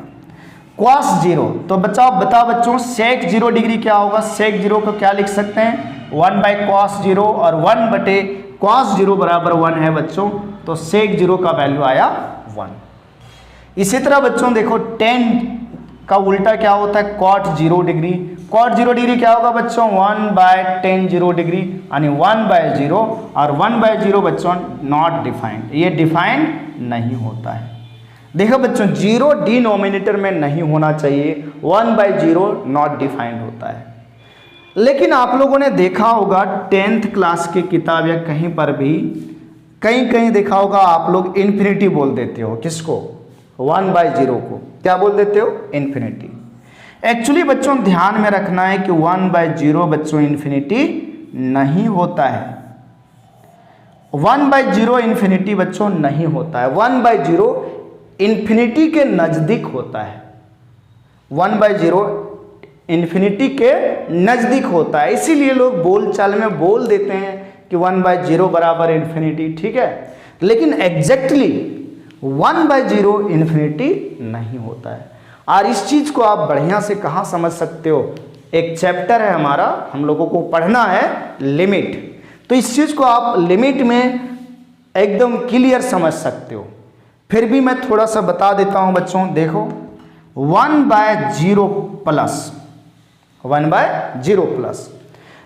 cos 0, तो बताओ बच्चों sec 0 डिग्री क्या होगा, sec 0 को क्या लिख सकते हैं 1/cos 0, और 1/cos 0 बराबर 1 है बच्चों, तो sec 0 का वैल्यू आया 1। इसी तरह बच्चों देखो tan का उल्टा क्या होता है cot 0 डिग्री, cot 0 डिग्री क्या होगा बच्चों 1/tan 0 डिग्री, यानी 1/0, और 1/0 बच्चों नॉट डिफाइंड, ये डिफाइंड नहीं होता है। देखो बच्चों 0 डिनोमिनेटर में नहीं होना चाहिए, 1/0 नॉट डिफाइंड होता है। लेकिन आप लोगों ने देखा होगा 10th क्लास की किताब या कहीं पर भी कहीं देखा होगा आप लोग इन्फिनिटी बोल देते हो, किसको 1/0 को क्या बोल देते हो, इन्फिनिटी। एक्चुअली बच्चों ध्यान में रखना है कि 1/0 बच्चों इन्फिनिटी नहीं होता है, 1/0 इन्फिनिटी बच्चों नहीं होता है, 1/0 इन्फिनिटी के नजदीक होता है, 1/0 इन्फिनिटी के नजदीक होता है। इसीलिए लोग बोलचाल में बोल देते हैं कि 1/0 बराबर इन्फिनिटी, ठीक है, लेकिन एग्जैक्टली 1/0 इन्फिनिटी नहीं होता है। और इस चीज़ को आप बढ़िया से कहाँ समझ सकते हो, एक चैप्टर है हमारा, हम लोगों को पढ़ना है लिमिट, तो इस चीज़ को आप लिमिट में एकदम क्लियर समझ सकते हो। फिर भी मैं थोड़ा सा बता देता हूँ बच्चों, देखो 1/0 प्लस 1/0 प्लस,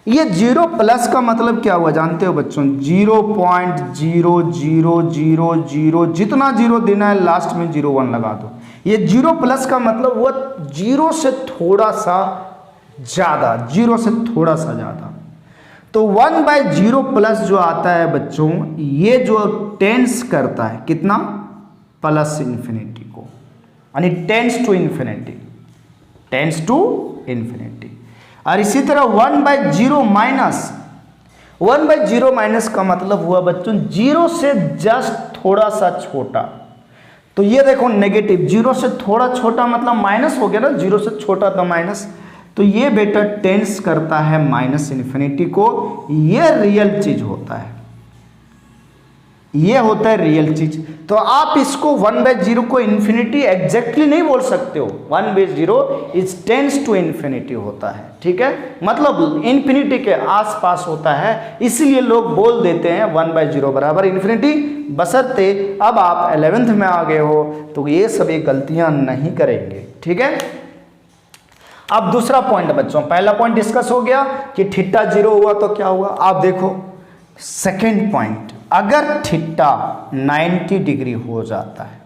ये 0 प्लस का मतलब क्या हुआ जानते हो बच्चों, 0.0000 जितना जीरो देना है लास्ट में 01 लगा दो। ये 0 प्लस का मतलब हुआ 0 से थोड़ा सा ज़्यादा, 0 से थोड़ा सा ज़्यादा। तो 1/0 प्लस जो आता है बच्चों, ये जो टेंस करता है कितना, प्लस इन्फिनिटी को, यानी tends to infinity, tends to infinity. और इसी तरह 1/0 माइनस, 1/0 माइनस का मतलब हुआ बच्चों 0 से जस्ट थोड़ा सा छोटा। तो ये देखो नेगेटिव, 0 से थोड़ा छोटा मतलब माइनस हो गया ना, 0 से छोटा था माइनस, तो ये बेटा टेंस करता है माइनस इन्फिनिटी को। ये रियल चीज होता है, ये होता है रियल चीज। तो आप इसको 1/0 को इन्फिनिटी एग्जैक्टली नहीं बोल सकते हो, 1/0 इज टेंस टू इन्फिनिटी होता है, ठीक है, मतलब इन्फिनिटी के आसपास होता है, इसलिए लोग बोल देते हैं 1/0 बराबर इन्फिनिटी। बशर्ते अब आप 11th में आ गए हो तो ये सभी गलतियां नहीं करेंगे, ठीक है। अब दूसरा पॉइंट बच्चों, पहला पॉइंट डिस्कस हो गया कि थीटा 0 हुआ तो क्या हुआ। आप देखो सेकेंड पॉइंट, अगर थीटा 90 डिग्री हो जाता है,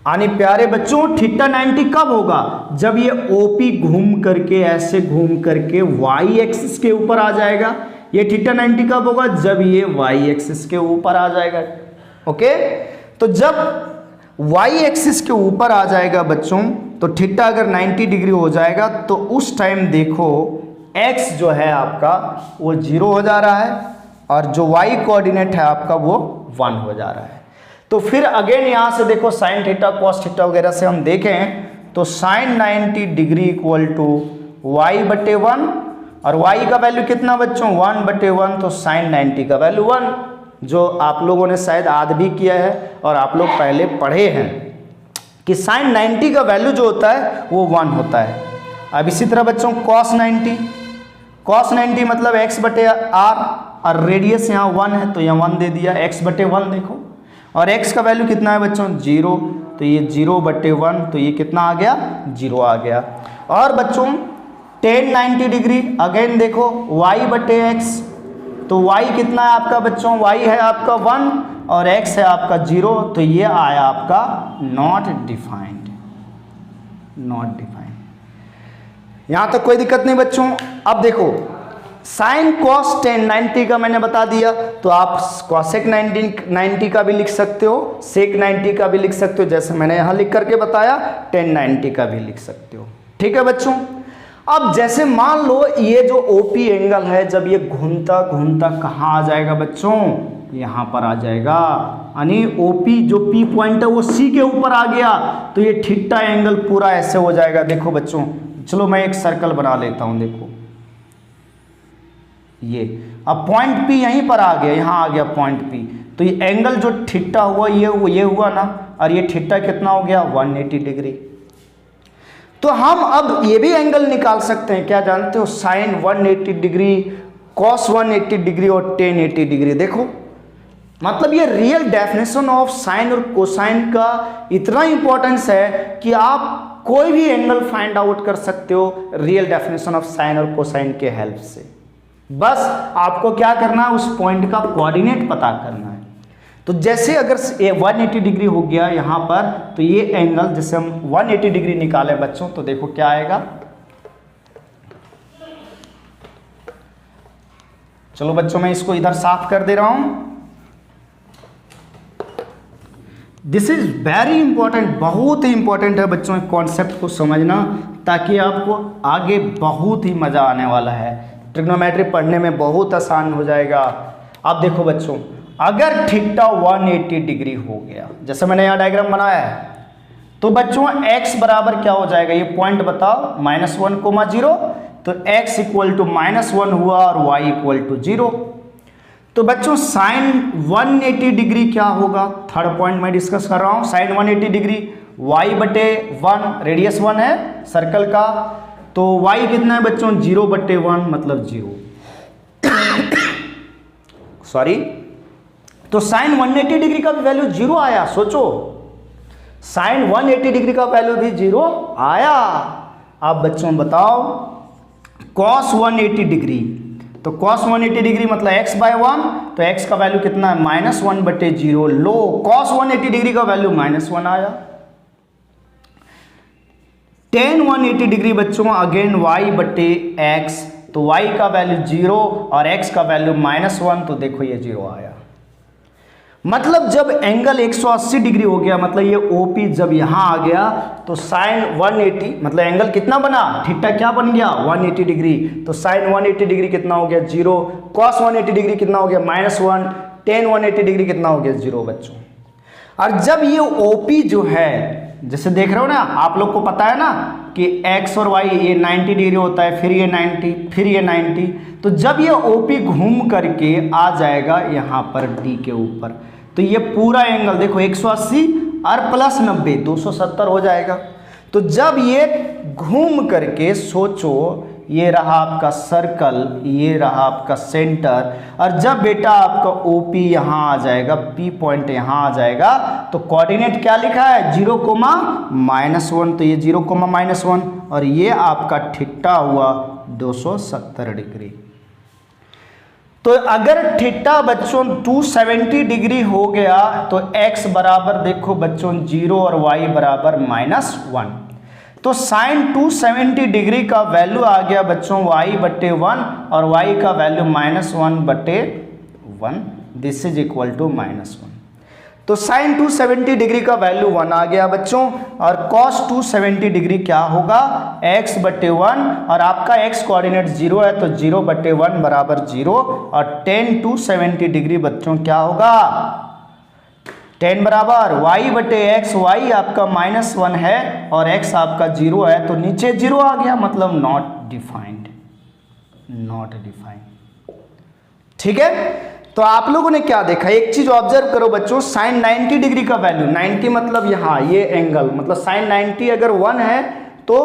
यानी प्यारे बच्चों थीटा 90 कब होगा, जब ये ओपी घूम करके ऐसे घूम करके वाई एक्सिस के ऊपर आ जाएगा। ये थीटा 90 कब होगा, जब ये वाई एक्सिस के ऊपर आ जाएगा, ओके। तो जब वाई एक्सिस के ऊपर आ जाएगा बच्चों, तो थीटा अगर 90 डिग्री हो जाएगा तो उस टाइम देखो एक्स जो है आपका वो 0 हो जा रहा है, और जो y कोऑर्डिनेट है आपका वो 1 हो जा रहा है। तो फिर अगेन यहाँ से देखो साइन थीटा कॉस थीटा वगैरह से हम देखें तो sign 90 degree equal to y/1, और y का वैल्यू कितना बच्चों 1/1, तो साइन 90 का वैल्यू 1, जो आप लोगों ने शायद याद भी किया है और आप लोग पहले पढ़े हैं कि साइन 90 का वैल्यू जो होता है वो 1 होता है। अब इसी तरह बच्चों cos 90 मतलब x/r, और रेडियस यहाँ 1 है तो यहाँ 1 दे दिया, x/1 देखो, और x का वैल्यू कितना है बच्चों 0, तो ये 0/1, तो ये कितना आ गया 0 आ गया। और बच्चों tan 90 डिग्री अगेन देखो y/x, तो y कितना है आपका बच्चों, y है आपका 1 और x है आपका 0, तो ये आया आपका नॉट डिफाइंड, नॉट डिफाइंड। यहाँ तक कोई दिक्कत नहीं बच्चों। अब देखो साइन कॉस tan 90 का मैंने बता दिया, तो आप कॉसेक 90 का भी लिख सकते हो, सेक 90 का भी लिख सकते हो, जैसे मैंने यहाँ लिख करके बताया tan 90 का भी लिख सकते हो, ठीक है बच्चों। अब जैसे मान लो ये जो ओपी एंगल है, जब ये घूमता घूमता कहाँ आ जाएगा बच्चों, यहाँ पर आ जाएगा, यानी ओपी जो पी पॉइंट है वो सी के ऊपर आ गया, तो ये थीटा एंगल पूरा ऐसे हो जाएगा। देखो बच्चों, चलो मैं एक सर्कल बना लेता हूँ, देखो ये, अब पॉइंट पी यहीं पर आ गया, यहाँ आ गया पॉइंट पी, तो ये एंगल जो थीटा हुआ ये हुआ ना, और ये थीटा कितना हो गया 180 डिग्री। तो हम अब ये भी एंगल निकाल सकते हैं, क्या जानते हो, साइन 180 डिग्री, कॉस 180 डिग्री और tan 80 डिग्री। देखो मतलब ये रियल डेफिनेशन ऑफ साइन और कोसाइन का इतना इंपॉर्टेंस है कि आप कोई भी एंगल फाइंड आउट कर सकते हो रियल डेफिनेशन ऑफ साइन और कोसाइन के हेल्प से। बस आपको क्या करना है, उस पॉइंट का कोऑर्डिनेट पता करना है। तो जैसे अगर 180 डिग्री हो गया यहाँ पर, तो ये एंगल जैसे हम 180 डिग्री निकालें बच्चों, तो देखो क्या आएगा, चलो बच्चों मैं इसको इधर साफ कर दे रहा हूं। दिस इज वेरी इंपॉर्टेंट, बहुत ही इंपॉर्टेंट है बच्चों कॉन्सेप्ट को समझना, ताकि आपको आगे बहुत ही मज़ा आने वाला है, ट्रिग्नोमेट्री पढ़ने में बहुत आसान हो जाएगा। अब देखो बच्चों, अगर थीटा 180 डिग्री हो गया, जैसे मैंने यहाँ डायग्राम बनाया है, तो बच्चों x बराबर क्या हो जाएगा, ये पॉइंट बताओ, -1, 0, तो x इक्वल टू -1 हुआ और y इक्वल टू 0। तो बच्चों साइन 180 डिग्री क्या होगा, थर्ड पॉइंट मैं डिस्कस कर रहा हूं। साइन 180 डिग्री y/1, रेडियस 1 है सर्कल का, तो y कितना है बच्चों 0/1 मतलब 0 सॉरी। तो साइन 180 डिग्री का भी वैल्यू 0 आया। सोचो साइन 180 डिग्री का वैल्यू भी 0 आया। अब बच्चों बताओ cos 180 डिग्री, तो cos 180 डिग्री मतलब x/1, तो x का वैल्यू कितना है -1/0। लो cos 180 डिग्री का वैल्यू -1 आया। tan 180 डिग्री बच्चों अगेन y/x, तो y का वैल्यू 0 और x का वैल्यू -1, तो देखो ये 0 आया। मतलब जब एंगल 180 डिग्री हो गया, मतलब ये OP जब यहां आ गया तो साइन 180 मतलब एंगल कितना बना, थीटा क्या बन गया 180 डिग्री, तो साइन 180 डिग्री कितना हो गया 0, cos 180 डिग्री कितना हो गया -1, tan 180 डिग्री कितना हो गया 0 बच्चों। और जब ये OP जो है, जैसे देख रहे हो ना आप लोग को पता है ना कि x और y ये 90 डिग्री होता है, फिर ये 90, फिर ये 90, तो जब ये OP घूम करके आ जाएगा यहाँ पर D के ऊपर, तो ये पूरा एंगल देखो 180 और प्लस 90 270 हो जाएगा। तो जब ये घूम करके सोचो, ये रहा आपका सर्कल, ये रहा आपका सेंटर, और जब बेटा आपका OP यहाँ आ जाएगा, P पॉइंट यहाँ आ जाएगा, तो कोऑर्डिनेट क्या लिखा है 0,-1, तो ये 0,-1 और ये आपका थीटा हुआ 270 डिग्री। तो अगर थीटा बच्चों 270 डिग्री हो गया तो x बराबर देखो बच्चों 0 और y बराबर -1, तो साइन 270 डिग्री का वैल्यू आ गया बच्चों y/1 और y का value -1/1, this is equal to -1। तो साइन 270 डिग्री का वैल्यू 1 आ गया बच्चों, और cos 270 डिग्री क्या होगा x/1, और आपका x कोऑर्डिनेट 0 है तो 0/1 बराबर 0, और tan 270 डिग्री बच्चों क्या होगा, tan बराबर y/x, y आपका -1 है और x आपका 0 है, तो नीचे 0 आ गया मतलब नॉट डिफाइंड, ठीक है। तो आप लोगों ने क्या देखा, एक चीज ऑब्जर्व करो बच्चों, साइन 90 डिग्री का वैल्यू 90 मतलब यहाँ ये एंगल, मतलब साइन 90 अगर 1 है तो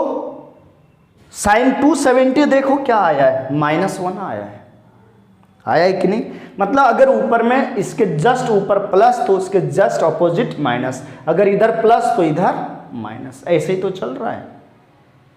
साइन 270 देखो क्या आया है -1 आया है कि नहीं। मतलब अगर ऊपर में इसके जस्ट ऊपर प्लस तो उसके जस्ट ऑपोजिट माइनस, अगर इधर प्लस तो इधर माइनस, ऐसे ही तो चल रहा है,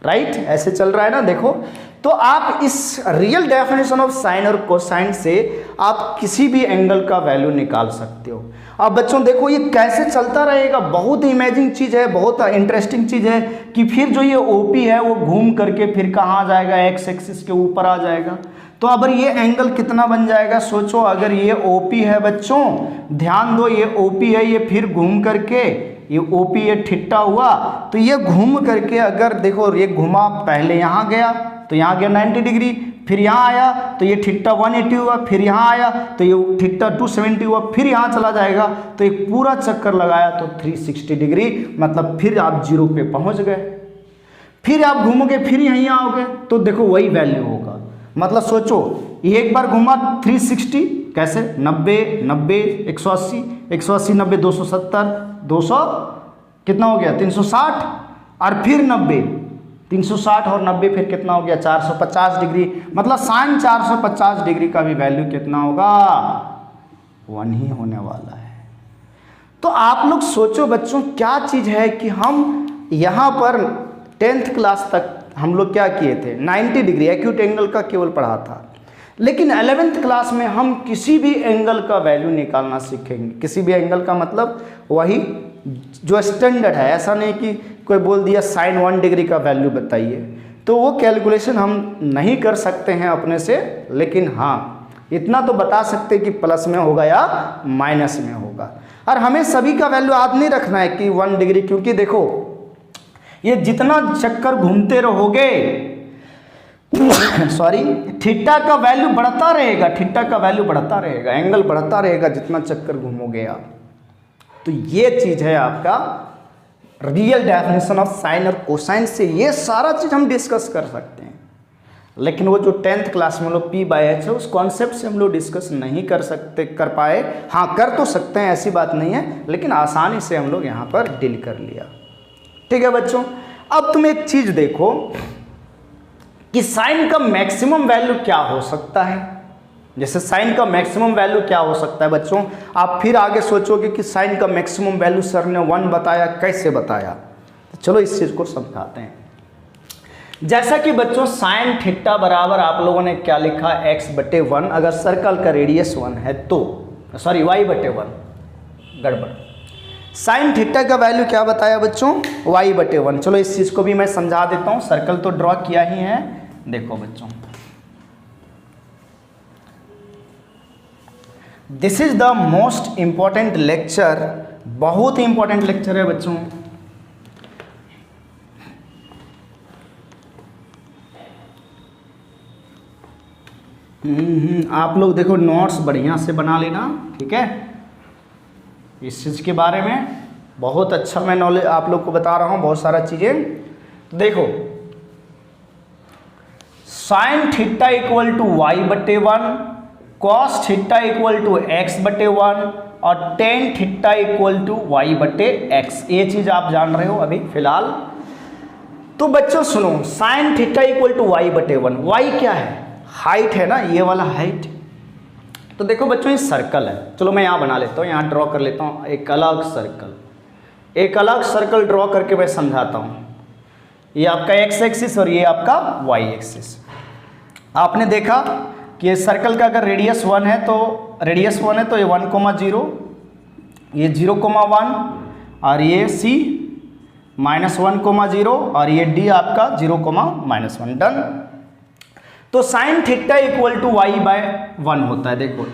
राइट ऐसे चल रहा है ना। देखो तो आप इस रियल डेफिनेशन ऑफ साइन और कोसाइन से आप किसी भी एंगल का वैल्यू निकाल सकते हो। अब बच्चों देखो ये कैसे चलता रहेगा, बहुत इमेजिंग चीज़ है, बहुत इंटरेस्टिंग चीज़ है कि फिर जो ये OP है वो घूम करके फिर कहाँ आ जाएगा, x एक्सिस के ऊपर आ जाएगा। तो अगर ये एंगल कितना बन जाएगा, सोचो अगर ये OP है बच्चों, ध्यान दो ये OP है, ये फिर घूम करके ये OP ये थीटा हुआ, तो ये घूम करके अगर देखो ये घुमा, पहले यहाँ गया तो यहाँ गया 90 डिग्री, फिर यहाँ आया तो ये थीटा 180 हुआ, फिर यहाँ आया तो ये थीटा 270 हुआ, फिर यहाँ चला जाएगा, तो एक पूरा चक्कर लगाया तो 360 डिग्री, मतलब फिर आप 0 पे पहुँच गए, फिर आप घूमोगे फिर यहीं आओगे तो देखो वही वैल्यू होगा। मतलब सोचो एक बार घुमा 360 कैसे 90 90 180 180 90 270 200 कितना हो गया 360, और फिर 90 360 और 90 फिर कितना हो गया 450 डिग्री, मतलब साइन 450 डिग्री का भी वैल्यू कितना होगा 1 ही होने वाला है। तो आप लोग सोचो बच्चों क्या चीज़ है कि हम यहाँ पर 10th क्लास तक हम लोग क्या किए थे 90 डिग्री एक्यूट एंगल का केवल पढ़ा था, लेकिन 11th क्लास में हम किसी भी एंगल का वैल्यू निकालना सीखेंगे। किसी भी एंगल का मतलब वही जो स्टैंडर्ड है, ऐसा नहीं कि कोई बोल दिया साइन 1 डिग्री का वैल्यू बताइए, तो वो कैलकुलेशन हम नहीं कर सकते हैं अपने से, लेकिन हाँ इतना तो बता सकते कि प्लस में होगा या माइनस में होगा। और हमें सभी का वैल्यू याद नहीं रखना है कि 1 डिग्री, क्योंकि देखो ये जितना चक्कर घूमते रहोगे सॉरी थीटा का वैल्यू बढ़ता रहेगा, थीटा का वैल्यू बढ़ता रहेगा, एंगल बढ़ता रहेगा जितना चक्कर घूमोगे आप। तो ये चीज़ है आपका रियल डेफिनेशन ऑफ साइन और कोसाइन से ये सारा चीज़ हम डिस्कस कर सकते हैं। लेकिन वो जो 10th क्लास में हम लोग P/H है उस कॉन्सेप्ट से हम लोग डिस्कस नहीं कर पाए। हाँ, कर तो सकते हैं, ऐसी बात नहीं है, लेकिन आसानी से हम लोग यहाँ पर डील कर लिया। ठीक है बच्चों, अब तुम एक चीज़ देखो कि साइन का मैक्सिमम वैल्यू क्या हो सकता है। जैसे साइन का मैक्सिमम वैल्यू क्या हो सकता है बच्चों, आप फिर आगे सोचोगे कि साइन का मैक्सिमम वैल्यू सर ने 1 बताया, कैसे बताया। तो चलो इस चीज़ को समझाते हैं। जैसा कि बच्चों साइन थीटा बराबर आप लोगों ने क्या लिखा, x/1। अगर सर्कल का रेडियस 1 है तो सॉरी y/1, गड़बड़। साइन थीटा का वैल्यू क्या बताया बच्चों, y/1। चलो इस चीज़ को भी मैं समझा देता हूँ, सर्कल तो ड्रॉ किया ही है। देखो बच्चों, this is the most important lecture, बहुत ही इंपॉर्टेंट लेक्चर है बच्चों। आप लोग देखो नोट्स बढ़िया से बना लेना, ठीक है। इस चीज़ के बारे में बहुत अच्छा मैं नॉलेज आप लोग को बता रहा हूँ, बहुत सारा चीज़ें। देखो sine theta equal to y/1, cos theta equal to x/1 और tan theta equal to y/x। ये चीज़ आप जान रहे हो अभी फिलहाल। तो बच्चों सुनो, sine theta equal to y/1, y क्या है, हाइट है ना, ये वाला हाइट। तो देखो बच्चों ये सर्कल है, चलो मैं यहाँ बना लेता हूँ, यहाँ ड्रॉ कर लेता हूँ एक अलग सर्कल। एक अलग सर्कल ड्रॉ करके मैं समझाता हूँ। ये आपका x एक्सिस और ये आपका y एक्सिस। आपने देखा कि ये सर्कल का अगर रेडियस 1 है तो ये 1,0, ये 0,1 और ये c -1,0 और ये d आपका 0,-1। डन। तो sine theta equal to y/1 होता है। देखो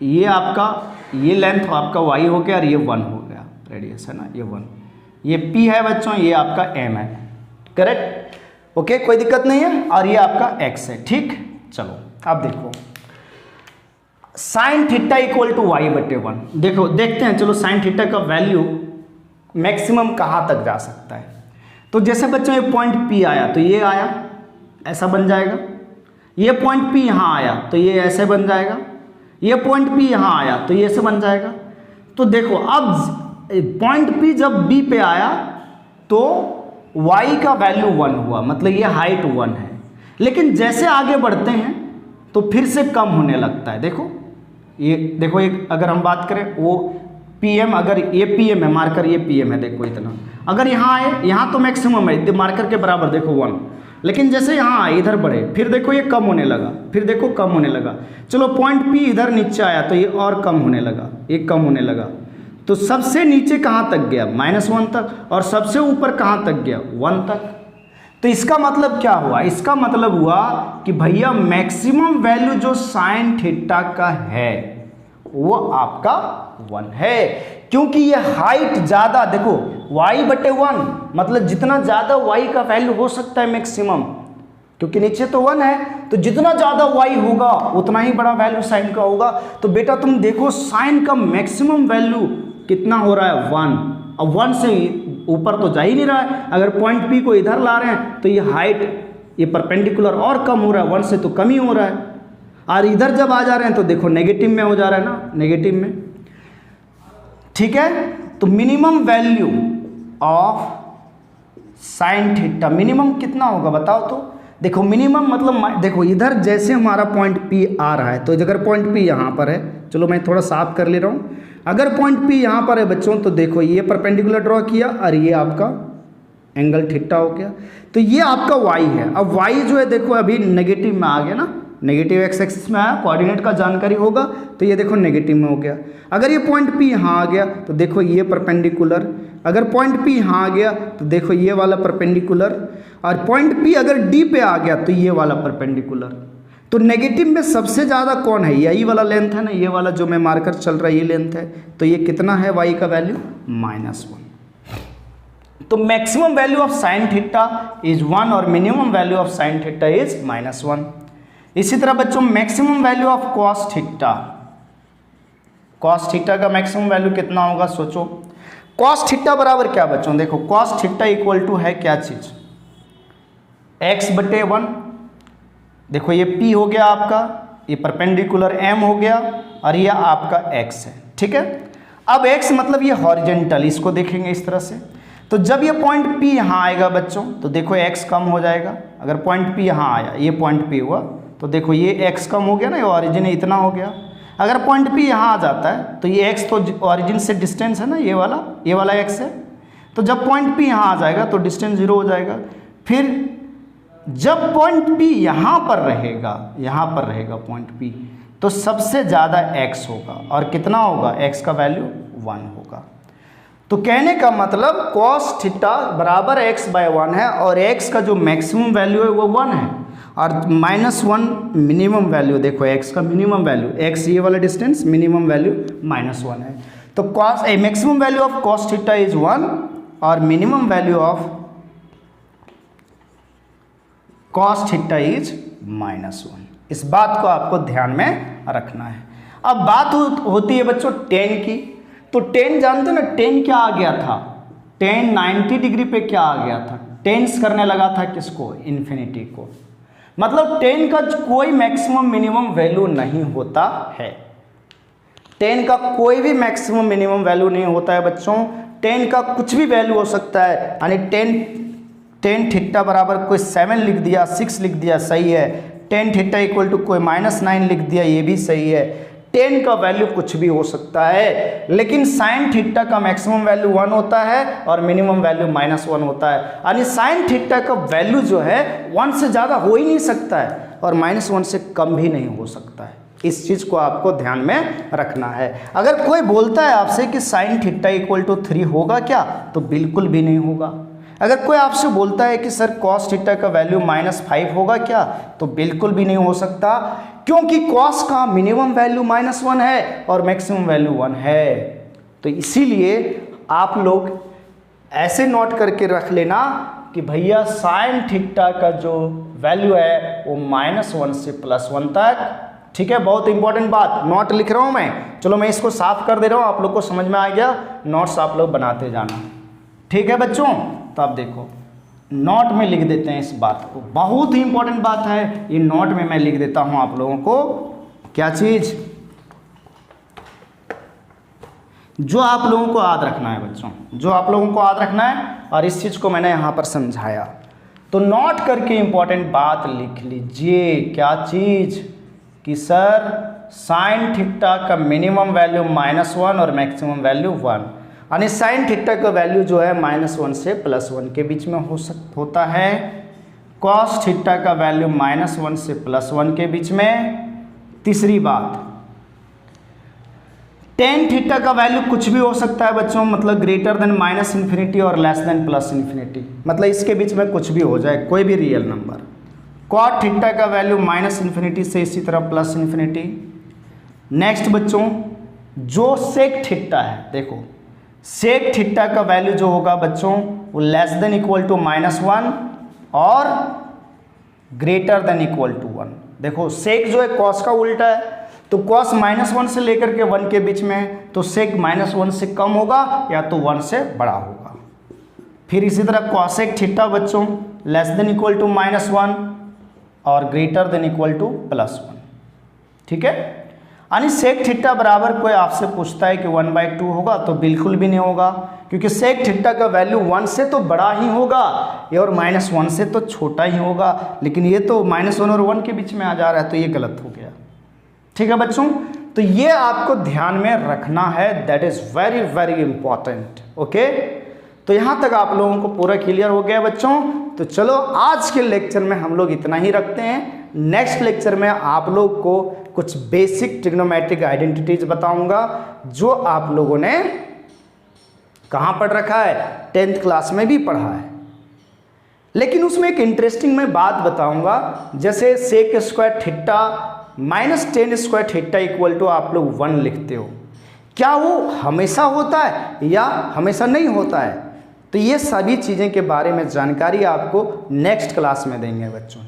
ये आपका, ये लेंथ आपका y हो गया और ये 1 हो गया, रेडियस है ना, ये 1, ये p है बच्चों, ये आपका m है, करेक्ट, ओके, कोई दिक्कत नहीं है। और ये आपका x है, ठीक। चलो अब देखो sine theta equal to y/1, देखो देखते हैं। चलो साइन थीटा का वैल्यू मैक्सिमम कहाँ तक जा सकता है। तो जैसे बच्चों ये पॉइंट P आया तो ये आया, ऐसा बन जाएगा। ये पॉइंट P यहाँ आया तो ये ऐसे बन जाएगा। ये पॉइंट P यहाँ आया तो ये ऐसे बन जाएगा। तो देखो अब पॉइंट P जब B पे आया तो y का वैल्यू 1 हुआ, मतलब ये हाइट 1 है। लेकिन जैसे आगे बढ़ते हैं तो फिर से कम होने लगता है। देखो ये देखो, एक अगर हम बात करें वो PM, अगर ये PM है मार्कर, ये PM है, देखो इतना। अगर यहाँ आए, यहाँ तो मैक्सिमम है मार्कर के बराबर, देखो 1। लेकिन जैसे यहाँ आए इधर बढ़े, फिर देखो ये कम होने लगा, फिर देखो कम होने लगा। चलो पॉइंट P इधर नीचे आया तो ये और कम होने लगा, ये कम होने लगा। तो सबसे नीचे कहाँ तक गया, -1 तक, और सबसे ऊपर कहाँ तक गया, 1 तक। तो इसका मतलब क्या हुआ, इसका मतलब हुआ कि भैया मैक्सिमम वैल्यू जो साइन थीटा का है वो आपका 1 है, क्योंकि ये हाइट ज़्यादा, देखो y/1 मतलब जितना ज़्यादा y का वैल्यू हो सकता है मैक्सिमम, क्योंकि नीचे तो 1 है, तो जितना ज़्यादा y होगा उतना ही बड़ा वैल्यू साइन का होगा। तो बेटा तुम देखो साइन का मैक्सिमम वैल्यू कितना हो रहा है, 1। अब 1 से ऊपर तो जा ही नहीं रहा है। अगर पॉइंट P को इधर ला रहे हैं तो ये हाइट, ये परपेंडिकुलर और कम हो रहा है, 1 से तो कम ही हो रहा है। और इधर जब आ जा रहे हैं तो देखो नेगेटिव में हो जा रहा है ना, नेगेटिव में, ठीक है। तो minimum value of sine theta, minimum कितना होगा बताओ तो। देखो मिनिमम मतलब, देखो इधर जैसे हमारा पॉइंट P आ रहा है, तो अगर पॉइंट P यहाँ पर है, चलो मैं थोड़ा साफ कर ले रहा हूँ। अगर पॉइंट P यहाँ पर है बच्चों, तो देखो ये परपेंडिकुलर ड्रॉ किया और ये आपका एंगल थीटा हो गया, तो ये आपका y है। अब y जो है देखो अभी नेगेटिव में आ गया ना, नेगेटिव x एक्सिस में आया, कोऑर्डिनेट का जानकारी होगा, तो ये देखो नेगेटिव में हो गया। अगर ये पॉइंट P यहाँ आ गया तो देखो ये परपेंडिकुलर, अगर पॉइंट P यहाँ आ गया तो देखो ये वाला परपेंडिकुलर, और पॉइंट P अगर D पे आ गया तो ये वाला परपेंडिकुलर। तो नेगेटिव में सबसे ज़्यादा कौन है, यही वाला लेंथ है ना, ये वाला जो मैं मार्कर चल रहा है ये लेंथ है। तो ये कितना है y का वैल्यू, -1। तो maximum value of sine theta is 1 और minimum value of sine theta is -1। इसी तरह बच्चों maximum value of cos theta, cos theta का मैक्सिमम वैल्यू कितना होगा सोचो। कॉस थीटा बराबर क्या बच्चों, देखो कॉस थीटा इक्वल टू है क्या चीज, x/1 देखो ये P हो गया आपका, ये परपेंडिकुलर M हो गया और ये आपका X है, ठीक है। अब X मतलब ये हॉरिजेंटल, इसको देखेंगे इस तरह से। तो जब ये पॉइंट P यहाँ आएगा बच्चों तो देखो X कम हो जाएगा। अगर पॉइंट P यहाँ आया, ये पॉइंट P हुआ तो देखो ये X कम हो गया ना, ये ऑरिजिन इतना हो गया। अगर पॉइंट P यहाँ आ जाता है तो ये X तो ऑरिजिन से डिस्टेंस है ना, ये वाला X है। तो जब पॉइंट P यहाँ आ जाएगा तो डिस्टेंस 0 हो जाएगा। फिर जब पॉइंट P यहाँ पर रहेगा पॉइंट P, तो सबसे ज़्यादा X होगा और कितना होगा, X का वैल्यू 1 होगा। तो कहने का मतलब cos थीटा बराबर x/1 है और x का जो मैक्सिमम वैल्यू है वो 1 है और -1 मिनिमम वैल्यू। देखो x का मिनिमम वैल्यू, x ये वाला डिस्टेंस, मिनिमम वैल्यू -1 है। तो maximum value of cos theta is 1 और minimum value of cos theta is -1। इस बात को आपको ध्यान में रखना है। अब बात होती है बच्चों tan की। तो tan जानते हो ना, tan क्या आ गया था, tan 90 डिग्री पे क्या आ गया था, टेंस करने लगा था किसको, इन्फिनिटी को। मतलब tan का कोई मैक्सिमम मिनिमम वैल्यू नहीं होता है। tan का कोई भी मैक्सिमम मिनिमम वैल्यू नहीं होता है बच्चों। tan का कुछ भी वैल्यू हो सकता है, यानी tan थीटा बराबर कोई 7 लिख दिया, 6 लिख दिया, सही है। tan थीटा इक्वल टू कोई -9 लिख दिया, ये भी सही है। tan का वैल्यू कुछ भी हो सकता है, लेकिन sin थीटा का मैक्सिमम वैल्यू 1 होता है और मिनिमम वैल्यू -1 होता है। यानी sin थीटा का वैल्यू जो है 1 से ज़्यादा हो ही नहीं सकता है और -1 से कम भी नहीं हो सकता है। इस चीज़ को आपको ध्यान में रखना है। अगर कोई बोलता है आपसे कि sin थीटा इक्वल टू 3 होगा क्या, तो बिल्कुल भी नहीं होगा। अगर कोई आपसे बोलता है कि सर cos थीटा का वैल्यू -5 होगा क्या, तो बिल्कुल भी नहीं हो सकता, क्योंकि cos का मिनिमम वैल्यू -1 है और मैक्सिमम वैल्यू 1 है। तो इसीलिए आप लोग ऐसे नोट करके रख लेना कि भैया sin थीटा का जो वैल्यू है वो -1 से +1 तक, ठीक है। बहुत इंपॉर्टेंट बात, नोट लिख रहा हूँ मैं। चलो मैं इसको साफ कर दे रहा हूँ, आप लोग को समझ में आ गया। नोट्स आप लोग बनाते जाना, ठीक है बच्चों। तो आप देखो नोट में लिख देते हैं इस बात को, बहुत ही इंपॉर्टेंट बात है। ये नोट में मैं लिख देता हूं आप लोगों को, क्या चीज, जो आप लोगों को याद रखना है बच्चों, जो आप लोगों को याद रखना है। और इस चीज को मैंने यहां पर समझाया, तो नोट करके इंपॉर्टेंट बात लिख लीजिए। क्या चीज, कि सर sin थीटा का मिनिमम वैल्यू -1 और मैक्सिमम वैल्यू 1, यानी sin थीटा का वैल्यू जो है -1 से +1 के बीच में होता है। cos थीटा का वैल्यू -1 से +1 के बीच में। तीसरी बात, tan थीटा का वैल्यू कुछ भी हो सकता है बच्चों, मतलब ग्रेटर देन -∞ और लेस देन +∞, मतलब इसके बीच में कुछ भी हो जाए, कोई भी रियल नंबर। cot थीटा का वैल्यू -∞ से इसी तरह +∞। नेक्स्ट बच्चों, जो sec थीटा है, देखो sec थीटा का वैल्यू जो होगा बच्चों वो लेस देन इक्वल टू -1 और ग्रेटर देन इक्वल टू 1। देखो sec जो है cos का उल्टा है, तो cos -1 से लेकर के 1 के बीच में है, तो sec -1 से कम होगा या तो 1 से बड़ा होगा। फिर इसी तरह cosec थीटा बच्चों लेस देन इक्वल टू -1 और ग्रेटर देन इक्वल टू +1, ठीक है। यानी sec थीटा बराबर कोई आपसे पूछता है कि 1/2 होगा, तो बिल्कुल भी नहीं होगा, क्योंकि sec थीटा का वैल्यू 1 से तो बड़ा ही होगा ये और -1 से तो छोटा ही होगा, लेकिन ये तो -1 और 1 के बीच में आ जा रहा है, तो ये गलत हो गया, ठीक है बच्चों। तो ये आपको ध्यान में रखना है, that is very very important, okay. तो यहाँ तक आप लोगों को पूरा क्लियर हो गया बच्चों। तो चलो आज के लेक्चर में हम लोग इतना ही रखते हैं। नेक्स्ट लेक्चर में आप लोग को कुछ बेसिक ट्रिग्नोमेट्रिक आइडेंटिटीज बताऊंगा, जो आप लोगों ने कहाँ पढ़ रखा है, 10th क्लास में भी पढ़ा है। लेकिन उसमें एक इंटरेस्टिंग मैं बात बताऊंगा, जैसे sec square theta -tan square theta equal to आप लोग 1 लिखते हो, क्या वो हमेशा होता है या हमेशा नहीं होता है। तो ये सभी चीज़ें के बारे में जानकारी आपको नेक्स्ट क्लास में देंगे बच्चों।